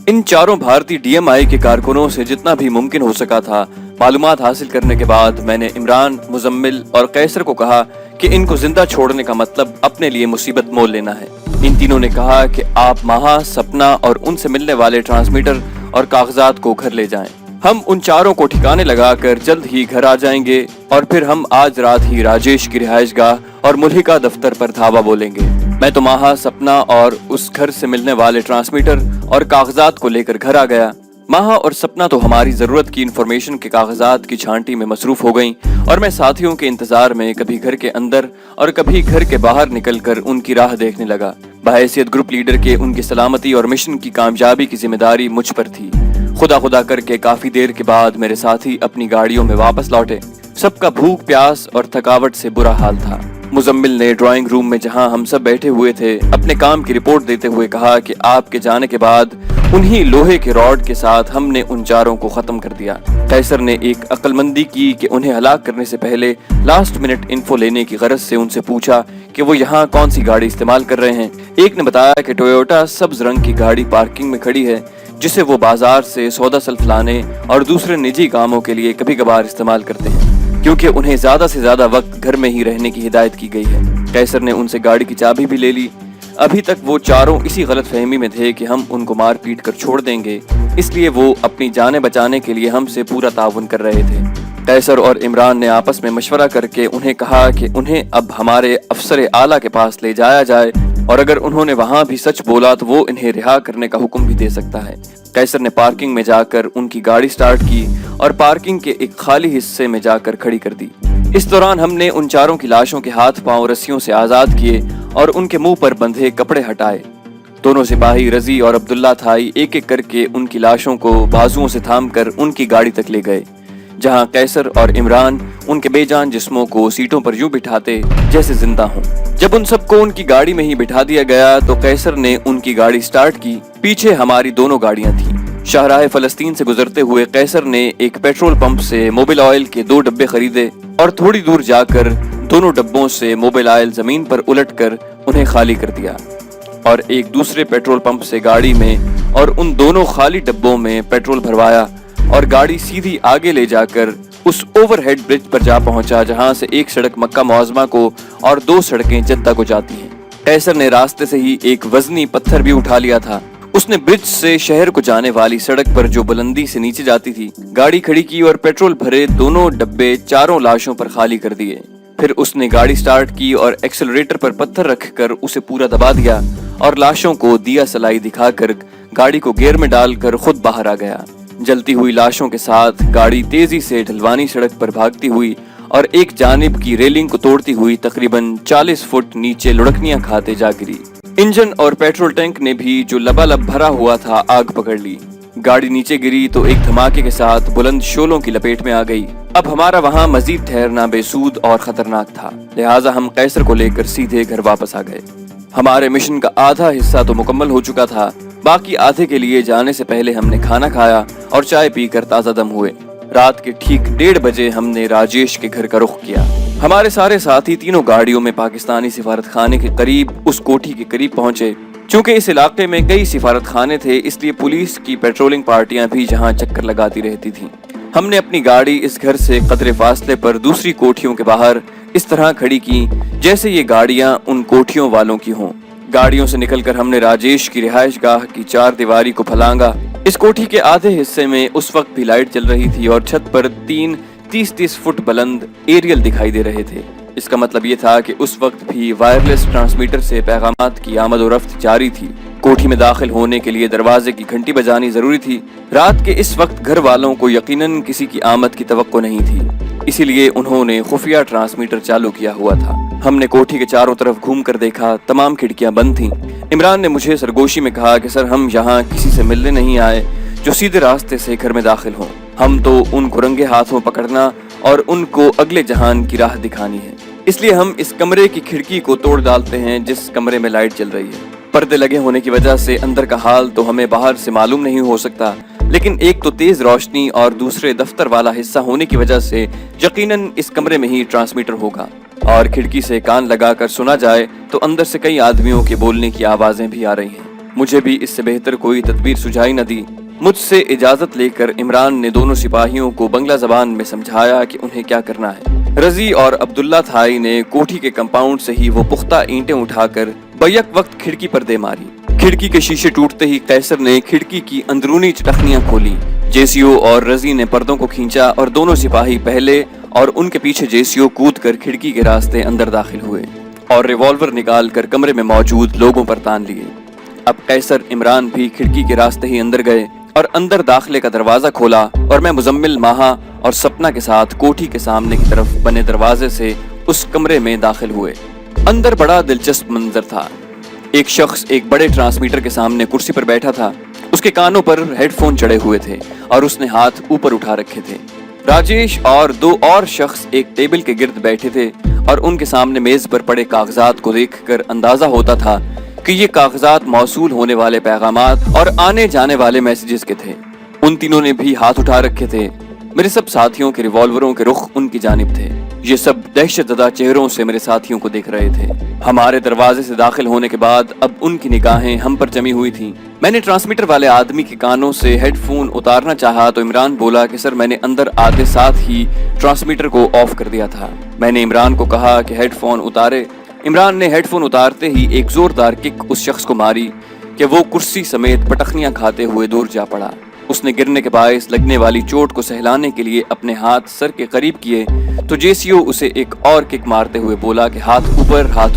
Speaker 1: इन चारों भारतीय DMI के कारकुनों से जितना भी मुमकिन हो सका था मालूमात हासिल करने के बाद मैंने इमरान, मुजम्मिल और कैसर को कहा कि इनको जिंदा छोड़ने का मतलब अपने लिए मुसीबत मोल लेना है। इन तीनों ने कहा कि आप माहा, सपना और उनसे मिलने वाले ट्रांसमीटर और कागजात को घर ले जाएं। हम उन चारों को ठिकाने लगाकर जल्द ही घर आ जाएंगे और फिर हम आज रात ही राजेश की रिहाइशगाह और मुल्हिका दफ्तर पर धावा बोलेंगे। मैं तो माहा, सपना और उस घर से मिलने वाले ट्रांसमीटर और कागजात को लेकर घर आ गया। माहा और सपना तो हमारी जरूरत की इंफॉर्मेशन के कागजात की छांटी में मसरूफ हो गईं और मैं साथियों के इंतजार में कभी घर के अंदर और कभी घर के बाहर निकलकर उनकी राह देखने लगा। बहैसियत ग्रुप लीडर के उनकी सलामती और मिशन की कामयाबी की जिम्मेदारी मुझ पर थी। खुदा खुदा करके काफी देर के बाद मेरे साथी अपनी गाड़ियों में वापस लौटे। सबका भूख, प्यास और थकावट से बुरा हाल था। मुजम्मिल ने ड्राइंग रूम में जहां हम सब बैठे हुए थे अपने काम की रिपोर्ट देते हुए कहा कि आपके जाने के बाद उन्हीं लोहे के रॉड के साथ हमने उन चारों को खत्म कर दिया। कैसर ने एक अक्लमंदी की कि उन्हें हलाक करने से पहले लास्ट मिनट इन्फो लेने की गरज से उनसे पूछा कि वो यहाँ कौन सी गाड़ी इस्तेमाल कर रहे हैं। एक ने बताया कि टोयोटा सब्ज रंग की गाड़ी पार्किंग में खड़ी है जिसे वो बाजार से सौदा सल्फ लाने और दूसरे निजी कामों के लिए कभी कभार इस्तेमाल करते हैं क्योंकि उन्हें ज्यादा से ज्यादा वक्त घर में ही रहने की हिदायत की गई है। कैसर ने उनसे गाड़ी की चाबी भी ले ली। अभी तक वो चारों इसी गलत फहमी में थे कि हम उनको मार पीट कर छोड़ देंगे, इसलिए वो अपनी जानें बचाने के लिए हमसे पूरा ताउन कर रहे थे। कैसर और इमरान ने आपस में मशवरा करके उन्हें कहा कि उन्हें अब हमारे अफसर आला के पास ले जाया जाए और अगर उन्होंने वहां भी सच बोला तो वो इन्हें रिहा करने का हुक्म भी दे सकता है। कैसर ने पार्किंग में जाकर उनकी गाड़ी स्टार्ट की और पार्किंग के एक खाली हिस्से में जाकर खड़ी कर दी। इस दौरान हमने उन चारों की लाशों के हाथ पांव रस्सियों से आजाद किए और उनके मुंह पर बंधे कपड़े हटाए। दोनों सिपाही रजी और अब्दुल्ला थाई एक एक करके उनकी लाशों को बाजुओं से थामकर उनकी गाड़ी तक ले गए, जहां कैसर और इमरान उनके बेजान जिस्मों को सीटों पर यूं बिठाते जैसे जिंदा हों। जब उन सबको उनकी गाड़ी में ही बिठा दिया गया तो कैसर ने उनकी गाड़ी स्टार्ट की। पीछे हमारी दोनों गाड़ियां थीं। शाहराह फलस्तीन से गुजरते हुए कैसर ने एक पेट्रोल पंप से मोबिल ऑयल के 2 डब्बे खरीदे और थोड़ी दूर जाकर दोनों डब्बों से मोबिल ऑयल जमीन पर उलटकर उन्हें खाली कर दिया और एक दूसरे पेट्रोल पंप से गाड़ी में और उन दोनों खाली डब्बों में पेट्रोल भरवाया और गाड़ी सीधी आगे ले जाकर उस ओवरहेड ब्रिज पर जा पहुंचा जहां से एक सड़क मक्का मुअज़्ज़मा को और 2 सड़कें जद्दा को जाती हैं। कैसर ने रास्ते से ही एक वजनी पत्थर भी उठा लिया था। उसने ब्रिज से शहर को जाने वाली सड़क पर जो बुलंदी से नीचे जाती थी गाड़ी खड़ी की और पेट्रोल भरे दोनों डब्बे चारों लाशों पर खाली कर दिए। फिर उसने गाड़ी स्टार्ट की और एक्सेलरेटर पर पत्थर रखकर उसे पूरा दबा दिया और लाशों को दिया सलाई दिखाकर गाड़ी को गियर में डालकर खुद बाहर आ गया। जलती हुई लाशों के साथ गाड़ी तेजी से ढलवानी सड़क पर भागती हुई और एक जानिब की रेलिंग को तोड़ती हुई तकरीबन 40 फुट नीचे लुढ़कनियां खाते जा गिरी। इंजन और पेट्रोल टैंक ने भी जो लबालब भरा हुआ था आग पकड़ ली। गाड़ी नीचे गिरी तो एक धमाके के साथ बुलंद शोलों की लपेट में आ गई। अब हमारा वहां मजीद ठहरना बेसूद और खतरनाक था, लिहाजा हम कैसर को लेकर सीधे घर वापस आ गए। हमारे मिशन का आधा हिस्सा तो मुकम्मल हो चुका था, बाकी आधे के लिए जाने से पहले हमने खाना खाया और चाय पीकर ताज़ा दम हुए। रात के ठीक 1:30 बजे हमने राजेश के घर का रुख किया। हमारे सारे साथी तीनों गाड़ियों में पाकिस्तानी सिफारत खाने के करीब उस कोठी के करीब पहुंचे। चूंकि इस इलाके में कई सिफारत खाने थे इसलिए पुलिस की पेट्रोलिंग पार्टियां भी जहां चक्कर लगाती रहती थीं। हमने अपनी गाड़ी इस घर से कदरे फासले पर दूसरी कोठियों के बाहर इस तरह खड़ी की जैसे ये गाड़ियां उन कोठियों वालों की हों। गाड़ियों से निकलकर हमने राजेश की रिहाइशगाह की 4 दीवारी को फलांगा। इस कोठी के आधे हिस्से में उस वक्त भी लाइट जल रही थी और छत पर 3 30-30 फुट बुलंद एरियल दिखाई दे रहे थे। इसका मतलब ये था कि उस वक्त भी वायरलेस ट्रांसमीटर से पैगामात की आमद और रफ्त जारी थी। कोठी में दाखिल होने के लिए दरवाजे की घंटी बजानी जरूरी थी। रात के इस वक्त घर वालों को यकीनन किसी की आमद की तवक्को नहीं थी, इसीलिए उन्होंने खुफिया ट्रांसमीटर चालू किया हुआ था। हमने कोठी के चारों तरफ घूम कर देखा, तमाम खिड़कियां बंद थीं। इमरान ने मुझे सरगोशी में कहा कि सर, हम यहाँ किसी से मिलने नहीं आए जो सीधे रास्ते से घर में दाखिल हों। हम तो उनको रंगे हाथों पकड़ना और उनको अगले जहान की राह दिखानी है, इसलिए हम इस कमरे की खिड़की को तोड़ डालते हैं जिस कमरे में लाइट जल रही है। पर्दे लगे होने की वजह से अंदर का हाल तो हमें बाहर से मालूम नहीं हो सकता, लेकिन एक तो तेज रोशनी और दूसरे दफ्तर वाला हिस्सा होने की वजह से यकीनन इस कमरे में ही ट्रांसमीटर होगा। और खिड़की से कान लगाकर सुना जाए तो अंदर से कई आदमियों के बोलने की आवाजें भी आ रही हैं। मुझे भी इससे बेहतर कोई तदबीर सुझाई न दी। मुझसे इजाजत लेकर इमरान ने दोनों सिपाहियों को बंगला जबान में समझाया कि उन्हें क्या करना है। रजी और अब्दुल्ला थाई ने कोठी के कंपाउंड से ही वो पुख्ता ईंटें उठाकर बैक वक्त खिड़की पर दे मारी। खिड़की के शीशे टूटते ही कैसर ने खिड़की की अंदरूनी चटखनियां खोली। जेसीओ और रजी ने पर्दों को खींचा और दोनों सिपाही पहले और उनके पीछे जेसीओ कूदकर खिड़की के रास्ते अंदर दाखिल हुए और रिवॉल्वर निकालकर कमरे में मौजूद लोगों पर तान लिए। अब कैसर इमरान भी खिड़की के रास्ते ही अंदर गए और अंदर दाखिले का दरवाजा खोला और मैं मुजम्मिल, माहा और सपना के साथ कोठी के सामने की तरफ बने दरवाजे से उस कमरे में दाखिल हुए। अंदर बड़ा दिलचस्प मंजर था। एक शख्स एक बड़े ट्रांसमीटर के सामने कुर्सी पर बैठा था। उसके कानों पर हेडफोन चढ़े हुए थे और उसने हाथ ऊपर उठा रखे थे। राजेश और दो और शख्स एक टेबल के गिर्द बैठे थे और उनके सामने मेज पर पड़े कागजात को देखकर अंदाजा होता था कि ये कागजात मौसूल होने वाले पैगामात और आने जाने वाले मैसेजेस के थे। उन तीनों ने भी हाथ उठा रखे थे। मेरे सब साथियों के रिवॉल्वरों के रुख उनकी जानिब थे। ये सब दहशतज़दा चेहरों से मेरे साथियों को देख रहे थे। हमारे दरवाजे से दाखिल होने के बाद अब उनकी निगाहें हम पर जमी हुई थीं। मैंने ट्रांसमीटर वाले आदमी के कानों से हेडफोन उतारना चाहा तो इमरान बोला कि सर, मैंने अंदर आते साथ ही ट्रांसमीटर को ऑफ कर दिया था। मैंने इमरान को कहा कि हेडफोन उतारे। इमरान ने हेडफोन उतारते ही एक जोरदार किक उस शख्स को मारी कि वो कुर्सी समेत पटखनियां खाते हुए दूर जा पड़ा। उसने गिरने के बायस लगने वाली चोट को सहलाने के लिए अपने हाथ सर के करीब किए तो जेसीओ उसे एक और किक मारते हुए बोला कि हाथ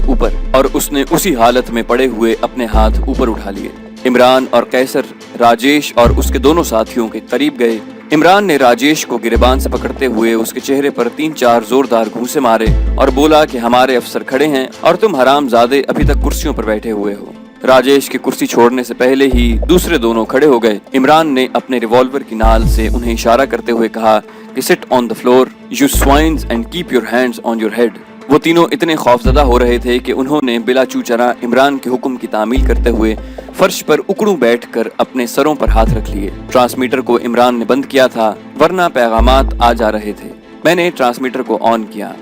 Speaker 1: ऊपर, और उसने उसी हालत में पड़े हुए अपने हाथ ऊपर उठा लिए। इमरान और कैसर राजेश और उसके दोनों साथियों के करीब गए। इमरान ने राजेश को गिरेबान से पकड़ते हुए उसके चेहरे पर 3-4 जोरदार घूंसे मारे और बोला कि हमारे अफसर खड़े हैं और तुम हरामजादे अभी तक कुर्सियों पर बैठे हुए हो। राजेश की कुर्सी छोड़ने से पहले ही दूसरे दोनों खड़े हो गए। इमरान ने अपने रिवॉल्वर की नाल से उन्हें इशारा करते हुए कहा कि sit on the floor you swines and keep your hands on your head. वो तीनों इतने खौफजदा हो रहे थे कि उन्होंने बिला चूचरा इमरान के हुक्म की तामील करते हुए फर्श पर उकड़ू बैठकर अपने सरों पर हाथ रख लिए। ट्रांसमीटर को इमरान ने बंद किया था वरना पैगामात आ जा रहे थे। मैंने ट्रांसमीटर को ऑन किया।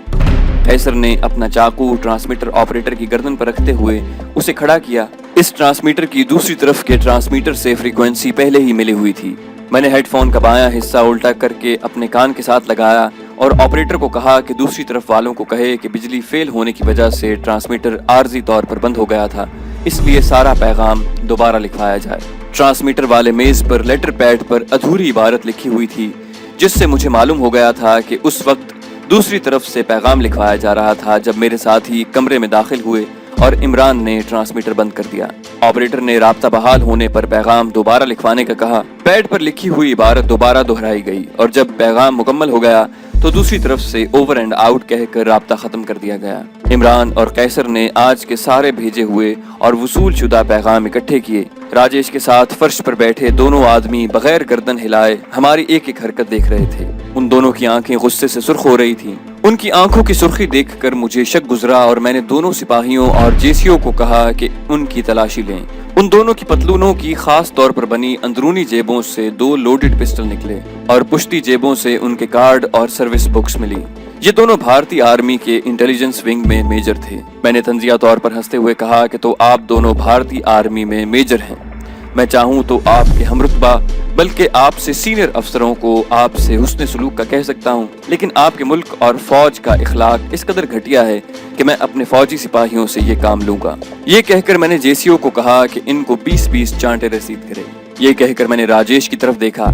Speaker 1: कैसर ने अपना चाकू ट्रांसमीटर ऑपरेटर की गर्दन पर रखते हुए उसे खड़ा किया। इस ट्रांसमीटर की दूसरी तरफ के ट्रांसमीटर से फ्रीक्वेंसी पहले ही मिली हुई थी। मैंने हेडफोन का बायां हिस्सा उल्टा करके अपने कान के साथ लगाया और ऑपरेटर को कहा कि दूसरी तरफ वालों को कहे कि बिजली फेल होने की वजह से ट्रांसमीटर आर्जी तौर पर बंद हो गया था, इसलिए सारा पैगाम दोबारा लिखवाया जाए। ट्रांसमीटर वाले मेज पर लेटर पैड पर अधूरी इबारत लिखी हुई थी, जिससे मुझे मालूम हो गया था कि उस वक्त दूसरी तरफ से पैगाम लिखवाया जा रहा था जब मेरे साथी कमरे में दाखिल हुए और इमरान ने ट्रांसमीटर बंद कर दिया। ऑपरेटर ने राब्ता बहाल होने पर पैगाम दोबारा लिखवाने का कहा। पैड पर लिखी हुई इबारत दोबारा दोहराई गई और जब पैगाम मुकम्मल हो गया तो दूसरी तरफ से ओवर एंड आउट कहकर राब्ता खत्म कर दिया गया। इमरान और कैसर ने आज के सारे भेजे हुए और वसूल शुदा पैगाम इकट्ठे किए। राजेश के साथ फर्श पर बैठे दोनों आदमी बगैर गर्दन हिलाए हमारी एक एक हरकत देख रहे थे। उन दोनों की आंखें गुस्से से सुर्ख हो रही थीं। उनकी आंखों की सुर्खी देखकर मुझे शक गुजरा और मैंने दोनों सिपाहियों और जेसीओ को कहा कि उनकी तलाशी लें। उन दोनों की पतलूनों की खास तौर पर बनी अंदरूनी जेबों से 2 लोडेड पिस्टल निकले और पुश्ती जेबों से उनके कार्ड और सर्विस बुक्स मिली। ये दोनों भारतीय आर्मी के इंटेलिजेंस विंग में मेजर थे। मैंने तंजिया तौर पर हंसते हुए कहा कि तो आप दोनों भारतीय आर्मी में मेजर हैं। मैं चाहूँ तो आपके हमरुतबा बल्कि आपसे सीनियर अफसरों को आपसे हुस्न सलूक का कह सकता हूँ, लेकिन आपके मुल्क और फौज का इखलाक इस कदर घटिया है कि मैं अपने फौजी सिपाहियों से ये काम लूंगा। ये कहकर मैंने जेसीओ को कहा कि इनको 20-20 चांटे रसीद करे। ये कहकर मैंने राजेश की तरफ देखा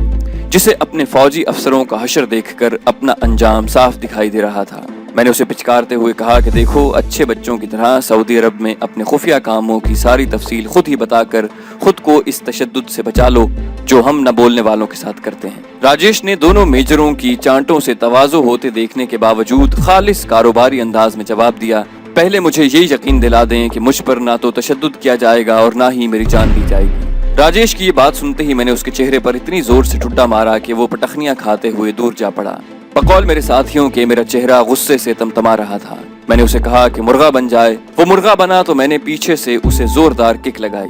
Speaker 1: जिसे अपने फौजी अफसरों का हशर देखकर अपना अंजाम साफ दिखाई दे रहा था। मैंने उसे पिचकारते हुए कहा कि देखो, अच्छे बच्चों की तरह सऊदी अरब में अपने खुफिया कामों की सारी तफसील खुद ही बताकर खुद को इस तशद्दुद से बचा लो जो हम न बोलने वालों के साथ करते हैं। राजेश ने दोनों मेजरों की चांटों से तवाज़ो होते देखने के बावजूद खालिस कारोबारी अंदाज में जवाब दिया, पहले मुझे ये यकीन दिला दें कि मुझ पर ना तो तशद्दुद किया जाएगा और ना ही मेरी जान ली जाएगी। राजेश की ये बात सुनते ही मैंने उसके चेहरे पर इतनी जोर से ठुड्डा मारा कि वो पटखनियां खाते हुए दूर जा पड़ा। बकौल मेरे साथियों के मेरा चेहरा गुस्से से तमतमा रहा था। मैंने उसे कहा कि मुर्गा बन जाए। वो मुर्गा बना तो मैंने पीछे से उसे जोरदार किक लगाई।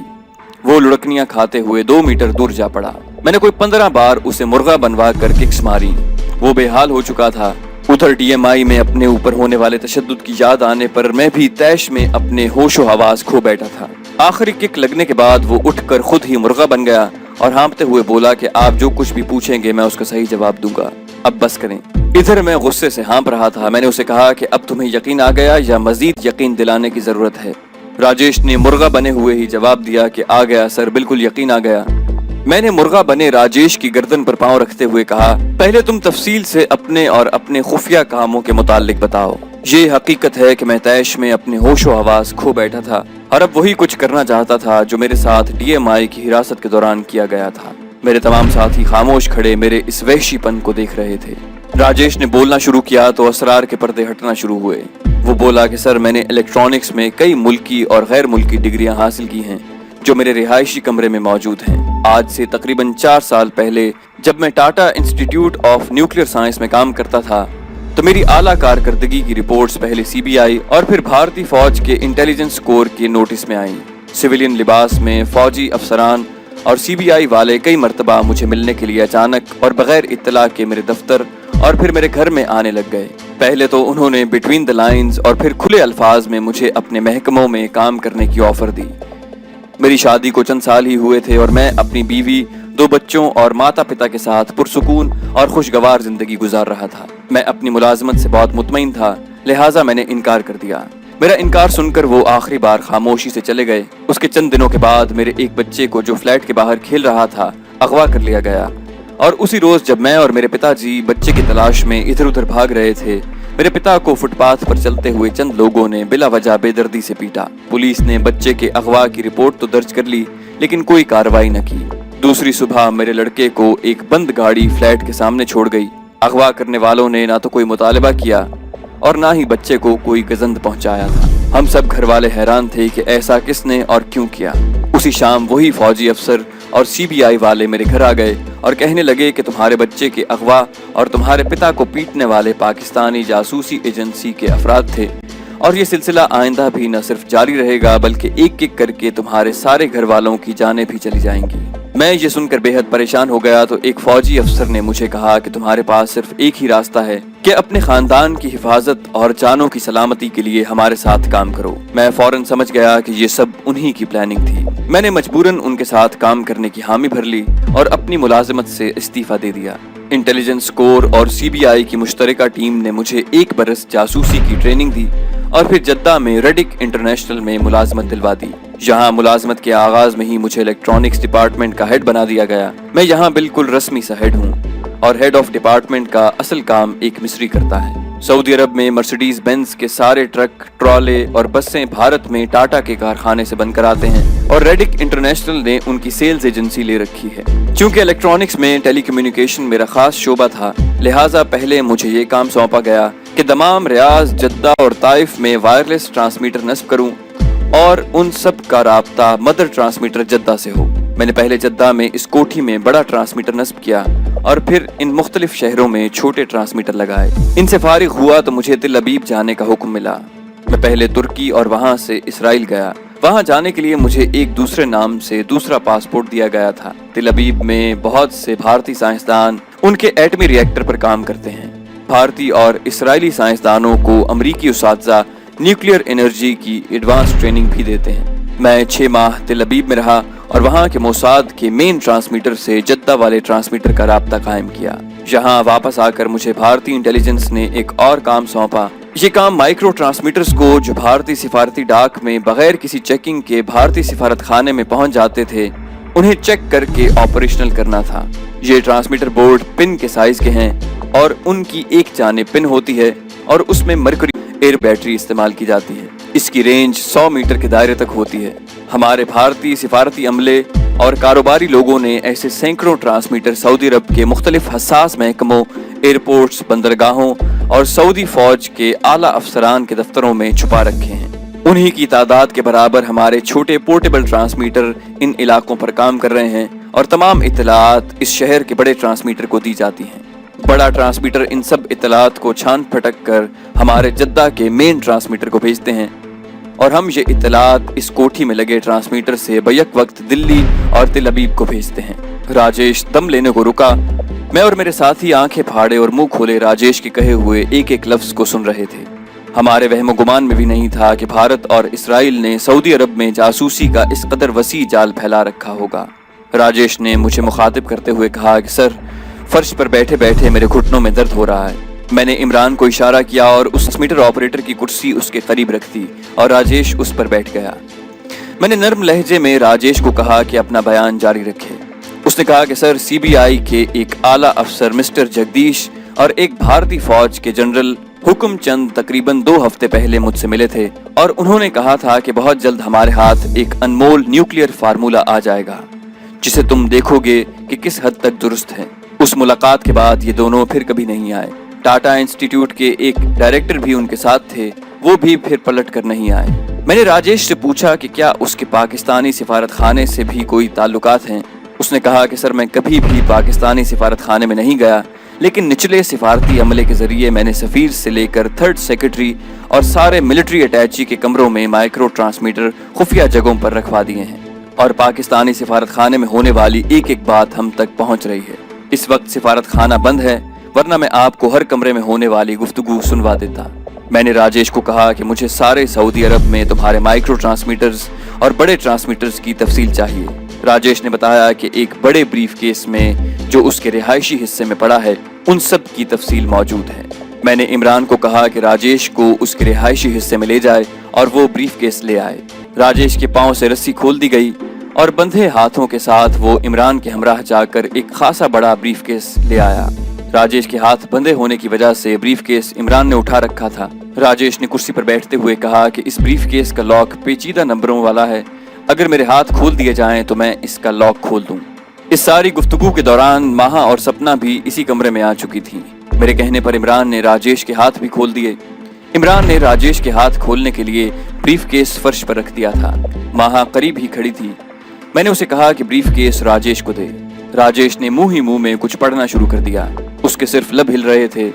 Speaker 1: वो लुढ़कनियां खाते हुए 2 मीटर दूर जा पड़ा। मैंने कोई 15 बार उसे मुर्गा बनवा कर किक्स मारी। वो बेहाल हो चुका था। उधर DMI में अपने ऊपर होने वाले तशद्दुद की याद आने पर मैं भी तैश में अपने होशो हवास खो बैठा था। आखिरी किक लगने के बाद वो उठकर खुद ही मुर्गा बन गया और हाँफते हुए बोला कि आप जो कुछ भी पूछेंगे मैं उसका सही जवाब दूंगा, अब बस करें। इधर मैं गुस्से से हाँफ रहा था। मैंने उसे कहा कि अब तुम्हें यकीन आ गया या मजीद यकीन दिलाने की जरूरत है। राजेश ने मुर्गा बने हुए ही जवाब दिया कि आ गया सर, बिल्कुल यकीन आ गया। मैंने मुर्गा बने राजेश की गर्दन पर पांव रखते हुए कहा, पहले तुम तफसील से अपने और अपने खुफिया कामों के मुतालिक बताओ। ये हकीकत है कि मैं तैश में अपने होशो हवास खो बैठा था और अब वही कुछ करना चाहता था जो मेरे साथ DMI की हिरासत के दौरान किया गया था। मेरे तमाम साथी खामोश खड़े मेरे इस वहशीपन को देख रहे थे। राजेश ने बोलना शुरू किया तो असरार के पर्दे हटना शुरू हुए। वो बोला कि सर, मैंने इलेक्ट्रॉनिक्स में कई मुल्की और गैर मुल्की डिग्रियां हासिल की हैं जो मेरे रिहायशी कमरे में मौजूद हैं। आज से तकरीबन 4 साल पहले जब मैं Tata institute of nuclear science में काम करता था तो मेरी आला कारकर्दगी की रिपोर्ट्स पहले CBI और फिर भारतीय फौज के इंटेलिजेंस कोर के नोटिस में आई। सिविलियन लिबास में फौजी अफसरान और CBI वाले कई मर्तबा मुझे मिलने के लिए अचानक और बगैर इत्तला के मेरे दफ्तर और फिर मेरे घर में आने लग गए। पहले तो उन्होंने बिटवीन द लाइंस और फिर खुले अल्फाज में मुझे अपने महकमों में काम करने की ऑफर दी। मेरी शादी को चंद साल ही हुए थे और मैं अपनी बीवी, 2 बच्चों और माता पिता के साथ पुरसुकून और खुशगवार जिंदगी गुजार रहा था। मैं अपनी मुलाजमत से बहुत मुतमईन था, लिहाजा मैंने इनकार कर दिया। मेरा इनकार सुनकर वो आखिरी बार खामोशी से चले गए। उसके चंद दिनों के बाद मेरे एक बच्चे को, जो फ्लैट के बाहर खेल रहा था, अगवा कर लिया गया और उसी रोज जब मैं और मेरे पिताजी बच्चे की तलाश में इधर उधर भाग रहे थे, मेरे पिता को फुटपाथ पर चलते हुए चंद लोगों ने बिला वजह बेदर्दी से पीटा। पुलिस ने बच्चे के अगवा की रिपोर्ट तो दर्ज कर ली लेकिन कोई कार्रवाई न की। दूसरी सुबह मेरे लड़के को एक बंद गाड़ी फ्लैट के सामने छोड़ गई। अगवा करने वालों ने ना तो कोई मुतालबा किया और ना ही बच्चे को कोई गजंद पहुंचाया था। हम सब घर वाले हैरान थे कि ऐसा किसने और क्यों किया। उसी शाम वही फौजी अफसर और CBI वाले मेरे घर आ गए और कहने लगे कि तुम्हारे बच्चे के अगवा और तुम्हारे पिता को पीटने वाले पाकिस्तानी जासूसी एजेंसी के अफराद थे और ये सिलसिला आइंदा भी न सिर्फ जारी रहेगा बल्कि एक एक करके तुम्हारे सारे घर वालों की जानें भी चली जाएंगी। मैं ये सुनकर बेहद परेशान हो गया तो एक फौजी अफसर ने मुझे कहा कि तुम्हारे पास सिर्फ एक ही रास्ता है कि अपने खानदान की हिफाजत और जानों की सलामती के लिए हमारे साथ काम करो। मैं फौरन समझ गया कि ये सब उन्हीं की प्लानिंग थी। मैंने मजबूरन उनके साथ काम करने की हामी भर ली और अपनी मुलाजमत से इस्तीफा दे दिया। इंटेलिजेंस कोर और CBI की मुश्तरका टीम ने मुझे 1 बरस जासूसी की ट्रेनिंग दी और फिर जद्दा में रेडिक इंटरनेशनल में मुलाजमत दिलवा दी। यहाँ मुलाजमत के आगाज में ही मुझे इलेक्ट्रॉनिक्स डिपार्टमेंट का हेड बना दिया गया। मैं यहाँ बिल्कुल रस्मी सा हेड हूँ और हेड ऑफ डिपार्टमेंट का असल काम एक मिस्री करता है। सऊदी अरब में मर्सिडीज बेंज के सारे ट्रक, ट्रॉले और बसें भारत में टाटा के कारखाने से बनकर आते हैं और रेडिक इंटरनेशनल ने उनकी सेल्स एजेंसी ले रखी है। चूंकि इलेक्ट्रॉनिक्स में टेलीकम्युनिकेशन मेरा खास शोबा था, लिहाजा पहले मुझे ये काम सौंपा गया कि दमाम, रियाज, जद्दा और ताइफ में वायरलेस ट्रांसमीटर नस्ब करूं और उन सब का राब्ता मदर ट्रांसमीटर जद्दा से हो। मैंने पहले जद्दा में इस कोठी में बड़ा ट्रांसमीटर नस्ब किया और फिर इन मुख्तलिफ शहरों में छोटे ट्रांसमीटर लगाए। इनसे फारिग हुआ तो मुझे तिल अबीब जाने का हुक्म मिला। मैं पहले तुर्की और वहां से इसराइल गया। वहां जाने के लिए मुझे एक दूसरे नाम से दूसरा पासपोर्ट दिया गया था। तिल अबीब में बहुत से भारतीय साइंसदान उनके एटमी रिएक्टर पर काम करते हैं। भारतीय और इसराइली साइंसदानों को अमरीकी उस्तादजा न्यूक्लियर एनर्जी की एडवांस ट्रेनिंग भी देते हैं। मैं 6 माह तिल अबीब में रहा और वहाँ के मोसाद के मेन ट्रांसमीटर से जद्दा वाले ट्रांसमीटर का राब्ता कायम किया। यहाँ वापस आकर मुझे भारतीय इंटेलिजेंस ने एक और काम सौंपा। ये काम माइक्रो ट्रांसमीटर्स को, जो भारतीय सिफारती डाक में बगैर किसी चेकिंग के भारतीय सिफारत खाने में पहुंच जाते थे, उन्हें चेक करके ऑपरेशनल करना था। ये ट्रांसमीटर बोर्ड पिन के साइज के हैं और उनकी एक जानिब पिन होती है और उसमें मरकरी एयर बैटरी इस्तेमाल की जाती है। इसकी रेंज 100 मीटर के दायरे तक होती है। हमारे भारतीय सिफारती अमले और कारोबारी लोगों ने ऐसे सैकड़ों ट्रांसमीटर सऊदी अरब के मुख्तलिफ हसास महकमों, एयरपोर्ट्स, बंदरगाहों और सऊदी फौज के आला अफसरान के दफ्तरों में छुपा रखे हैं। उन्हीं की तादाद के बराबर हमारे छोटे पोर्टेबल ट्रांसमीटर इन इलाकों पर काम कर रहे हैं और तमाम इत्तलात इस शहर के बड़े ट्रांसमीटर को दी जाती हैं। बड़ा ट्रांसमीटर इन सब इत्तलात को छान फटक कर हमारे जद्दा के मेन ट्रांसमीटर को भेजते हैं और हम ये इत्तलात इस कोठी में लगे ट्रांसमीटर से बैक वक्त दिल्ली और तिल अबीब को भेजते हैं। राजेश दम लेने को रुका। मैं और मेरे साथी आंखें फाड़े और मुंह खोले राजेश के कहे हुए एक एक लफ्ज को सुन रहे थे। हमारे वहमो गुमान में भी नहीं था कि भारत और इसराइल ने सऊदी अरब में जासूसी का इस कदर वसी जाल फैला रखा होगा। राजेश ने मुझे मुखातिब करते हुए कहा कि सर, फर्श पर बैठे बैठे मेरे घुटनों में दर्द हो रहा है। میں نے عمران کو اشارہ کیا اور اس ٹرانسمیٹر آپریٹر کی کرسی اس کے قریب رکھ دی اور راجیش اس پر بیٹھ گیا۔ میں نے نرم لہجے میں راجیش کو کہا کہ اپنا بیان جاری رکھے۔ اس نے کہا کہ سر، سی بی آئی کے ایک اعلیٰ افسر مسٹر جگدیش اور ایک بھارتی فوج کے جنرل حکم چند تقریباً 2 ہفتے پہلے مجھ سے ملے تھے اور انہوں نے کہا تھا کہ بہت جلد ہمارے ہاتھ ایک انمول نیوکلیئر فارمولا آ جائے گا جسے تم دیکھو گے کہ کس حد تک درست ہے۔ اس ملاقات کے بعد یہ دونوں پھر کبھی نہیں آئے۔ ٹاٹا انسٹیٹیوٹ کے ایک ڈائریکٹر بھی ان کے ساتھ تھے، وہ بھی پھر پلٹ کر نہیں آئے۔ میں نے راجیش سے پوچھا کہ کیا اس کے پاکستانی سفارت خانے سے بھی کوئی تعلقات ہیں۔ اس نے کہا کہ سر، میں کبھی بھی پاکستانی سفارت خانے میں نہیں گیا، لیکن نچلے سفارتی عملے کے ذریعے میں نے سفیر سے لے کر 3rd سیکرٹری اور سارے ملٹری اٹیچی کے کمروں میں مائکرو ٹرانسمیٹر خفیہ جگہوں پر رکھوا دیے ہیں اور پاکستانی سفارت خانے میں ہونے والی ایک ایک بات ہم تک پہنچ رہی ہے۔ اس وقت سفارت خانہ بند ہے، ورنہ میں آپ کو ہر کمرے میں ہونے والی گفتگو سنوا دیتا۔ میں نے راجیش کو کہا کہ مجھے سارے سعودی عرب میں تمہارے مائکرو ٹرانسمیٹرز اور بڑے ٹرانسمیٹرز کی تفصیل چاہیے۔ راجیش نے بتایا کہ ایک بڑے بریف کیس میں جو اس کے رہائشی حصے میں پڑا ہے ان سب کی تفصیل موجود ہے۔ میں نے عمران کو کہا کہ راجیش کو اس کے رہائشی حصے میں لے جائے اور وہ بریف کیس لے آئے۔ راجیش کے پاؤں سے رسی کھول دی گئی اور بندھے ہاتھوں کے ساتھ وہ عمران کے ہمراہ جا کر ایک خاصا بڑا بریف کیس لے آیا۔ راجیش کے ہاتھ بندھے ہونے کی وجہ سے بریف کیس عمران نے اٹھا رکھا تھا۔ راجیش نے کرسی پر بیٹھتے ہوئے کہا کہ اس بریف کیس کا لاک پیچیدہ نمبروں والا ہے، اگر میرے ہاتھ کھول دیے جائیں تو میں اس کا لاک کھول دوں۔ اس ساری گفتگو کے دوران ماہا اور سپنا بھی اسی کمرے میں آ چکی تھی۔ میرے کہنے پر عمران نے راجیش کے ہاتھ بھی کھول دیے۔ عمران نے راجیش کے ہاتھ کھولنے کے لیے بریف کیس فرش پر رکھ دیا تھا۔ ماہا قریب ہی کھڑی تھی۔ میں نے اسے کہا کہ بریف کیس راجیش کو دے۔ راجیش نے منہ میں کچھ پڑھنا شروع کر دیا۔ اس کے صرف لب ہل رہے تھے۔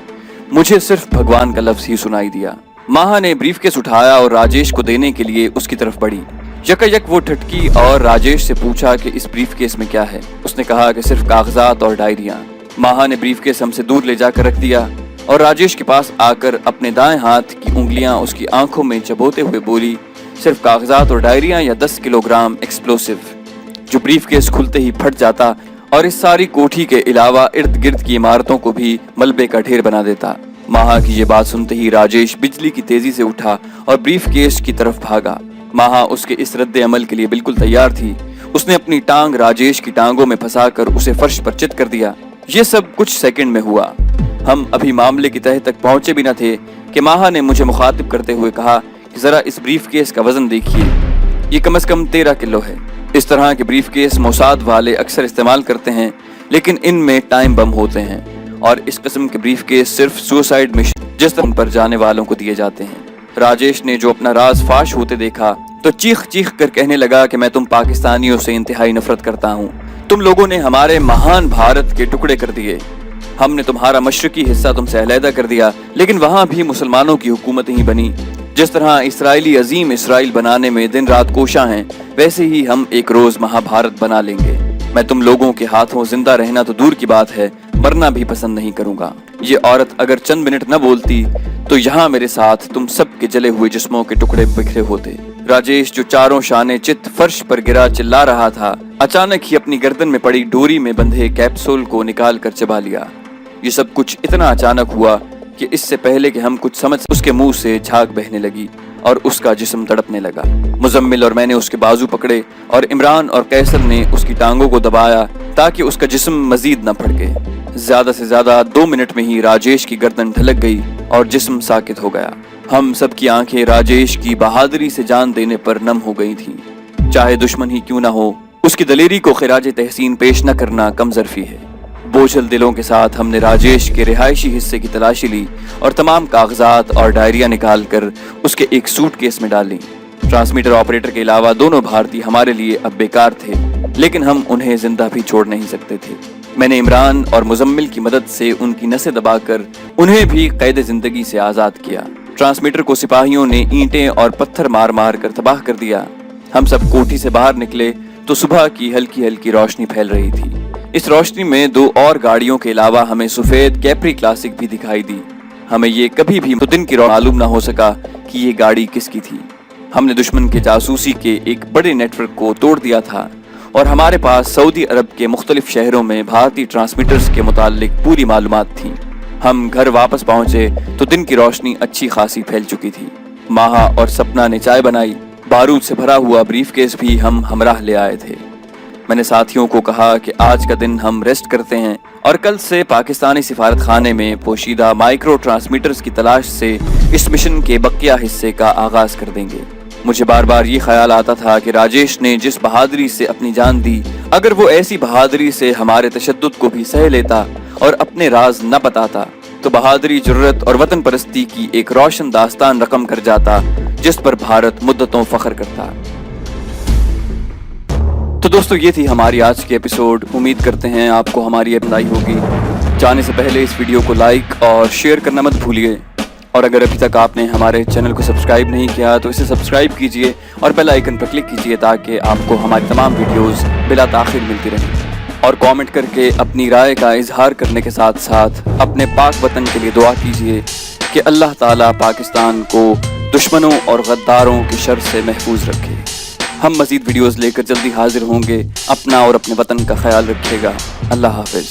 Speaker 1: مجھے صرف بھگوان کا لفظ ہی سنائی دیا۔ ماہا نے بریف کیس اٹھایا اور راجیش کو دینے کے لیے اس کی طرف بڑھی۔ یک وہ ٹھٹکی اور راجیش سے پوچھا کہ اس بریف کیس میں کیا ہے۔ اس نے کہا کہ صرف کاغذات اور ڈائریاں۔ ماہا نے بریف کیس ہم سے دور لے جا کر رکھ دیا اور راجیش کے پاس آ کر اپنے دائیں ہاتھ کی انگلیاں اس کی آنکھوں میں چبوتے ہوئے بولی، صرف کاغذات اور ڈائریاں یا 10 کلو گرام ایکسپلوسیو، جو بریف کیس کھلتے ہی پھٹ جاتا اور اس ساری کوٹھی کے علاوہ ارد گرد کی عمارتوں کو بھی ملبے کا ڈھیر بنا دیتا۔ ماہا کی یہ بات سنتے ہی راجیش بجلی کی تیزی سے اٹھا اور بریف کیس کی طرف بھاگا۔ ماہا اس کے اس رد عمل کے لیے بالکل تیار تھی۔ اس نے اپنی ٹانگ راجیش کی ٹانگوں میں پھنسا کر اسے فرش پر چت کر دیا۔ یہ سب کچھ سیکنڈ میں ہوا۔ ہم ابھی معاملے کی تہہ تک پہنچے بھی نہ تھے کہ ماہا نے مجھے مخاطب کرتے ہوئے کہا کہ ذرا اس بریف کیس کا وزن دیکھیے، یہ کم از کم 13 کلو ہے۔ اس طرح کے بریف کیس موساد والے اکثر استعمال کرتے ہیں، لیکن ان میں ٹائم بم ہوتے ہیں اور اس قسم کے بریف کیس صرف سوسائیڈ مشن جس طرح پر جانے والوں کو دیے جاتے ہیں۔ راجیش نے جو اپنا راز فاش ہوتے دیکھا تو چیخ کر کہنے لگا کہ میں تم پاکستانیوں سے انتہائی نفرت کرتا ہوں۔ تم لوگوں نے ہمارے مہان بھارت کے ٹکڑے کر دیے۔ ہم نے تمہارا مشرقی حصہ تم سے علیحدہ کر دیا، لیکن وہاں بھی مسلمانوں کی حکومت ہی بنی۔ جس طرح اسرائیلی عظیم اسرائیل بنانے میں دن رات کوشاں ہیں، ویسے ہی ہم ایک روز مہا بھارت بنا لیں گے۔ میں تم لوگوں کے ہاتھوں زندہ رہنا تو دور کی بات ہے، مرنا بھی پسند نہیں کروں گا۔ یہ عورت اگر چند منٹ نہ بولتی تو یہاں میرے ساتھ تم سب کے جلے ہوئے جسموں کے ٹکڑے بکھرے ہوتے۔ راجیش جو چاروں شانے چت فرش پر گرا چلا رہا تھا، اچانک ہی اپنی گردن میں پڑی ڈوری میں بندھے کیپسول کو نکال کر چبا لیا۔ یہ سب کچھ اتنا اچانک ہوا کہ اس سے پہلے کہ ہم کچھ سمجھ اس کے منہ سے جھاگ بہنے لگی اور اس کا جسم تڑپنے لگا۔ مزمل اور میں نے اس کے بازو پکڑے اور عمران اور قیصر نے اس کی ٹانگوں کو دبایا تاکہ اس کا جسم مزید نہ پھڑکے۔ زیادہ سے زیادہ 2 منٹ میں ہی راجیش کی گردن ڈھلک گئی اور جسم ساکت ہو گیا۔ ہم سب کی آنکھیں راجیش کی بہادری سے جان دینے پر نم ہو گئی تھیں۔ چاہے دشمن ہی کیوں نہ ہو، اس کی دلیری کو خراج تحسین پیش نہ کرنا کم ظرفی ہے۔ بوجھل دلوں کے ساتھ ہم نے راجیش کے رہائشی حصے کی تلاشی لی اور تمام کاغذات اور ڈائریاں نکال کر اس کے ایک سوٹ کیس میں ڈال لیں۔ ٹرانسمیٹر آپریٹر کے علاوہ دونوں بھارتی ہمارے لیے اب بیکار تھے، لیکن ہم انہیں زندہ بھی چھوڑ نہیں سکتے تھے۔ میں نے عمران اور مزمل کی مدد سے ان کی نسیں دبا کر انہیں بھی قید زندگی سے آزاد کیا۔ ٹرانسمیٹر کو سپاہیوں نے اینٹیں اور پتھر مار مار کر تباہ کر دیا۔ ہم سب کوٹھی سے باہر نکلے تو صبح کی ہلکی ہلکی روشنی پھیل رہی تھی۔ اس روشنی میں 2 اور گاڑیوں کے علاوہ ہمیں سفید کیپری کلاسک بھی دکھائی دی۔ ہمیں یہ کبھی بھی دن کی معلوم نہ ہو سکا کہ یہ گاڑی کس کی تھی۔ ہم نے دشمن کے جاسوسی کے ایک بڑے نیٹ ورک کو توڑ دیا تھا اور ہمارے پاس سعودی عرب کے مختلف شہروں میں بھارتی ٹرانسمیٹرز کے متعلق پوری معلومات تھیں۔ हम घर वापस पहुंचे तो दिन की रोशनी अच्छी खासी फैल चुकी थी। माहा और सपना ने चाय बनाई। बारूद से भरा हुआ ब्रीफकेस भी हम हमराह ले आए थे। मैंने साथियों को कहा कि आज का दिन हम रेस्ट करते हैं और कल से पाकिस्तानी सिफारत खाने में पोशीदा माइक्रो ट्रांसमीटर्स की तलाश से इस मिशन के बकिया हिस्से का आगाज कर देंगे। मुझे बार बार ये ख्याल आता था कि राजेश ने जिस बहादुरी से अपनी जान दी, अगर वो ऐसी बहादुरी से हमारे तशद्दुद को भी सह लेता और अपने राज न बताता तो बहादुरी, जुर्रत और वतन परस्ती की एक रोशन दास्तान रकम कर जाता जिस पर भारत मुद्दतों फख्र करता। तो दोस्तों, ये थी हमारी आज की एपिसोड। उम्मीद करते हैं आपको हमारी ये पसंद आई होगी। जाने से पहले इस वीडियो को लाइक और शेयर करना मत भूलिए, और अगर अभी तक आपने हमारे चैनल को सब्सक्राइब नहीं किया तो इसे सब्सक्राइब कीजिए और बेल आइकन पर क्लिक कीजिए ताकि आपको हमारी तमाम वीडियोस बिला ताखिर मिलती रहें। और कमेंट करके अपनी राय का इजहार करने के साथ साथ अपने पाक वतन के लिए दुआ कीजिए कि अल्लाह ताला पाकिस्तान को दुश्मनों और गद्दारों की शर से महफूज रखे। हम मज़ीद वीडियोस लेकर जल्दी हाजिर होंगे। अपना और अपने वतन का ख्याल रखिएगा। अल्लाह हाफिज़।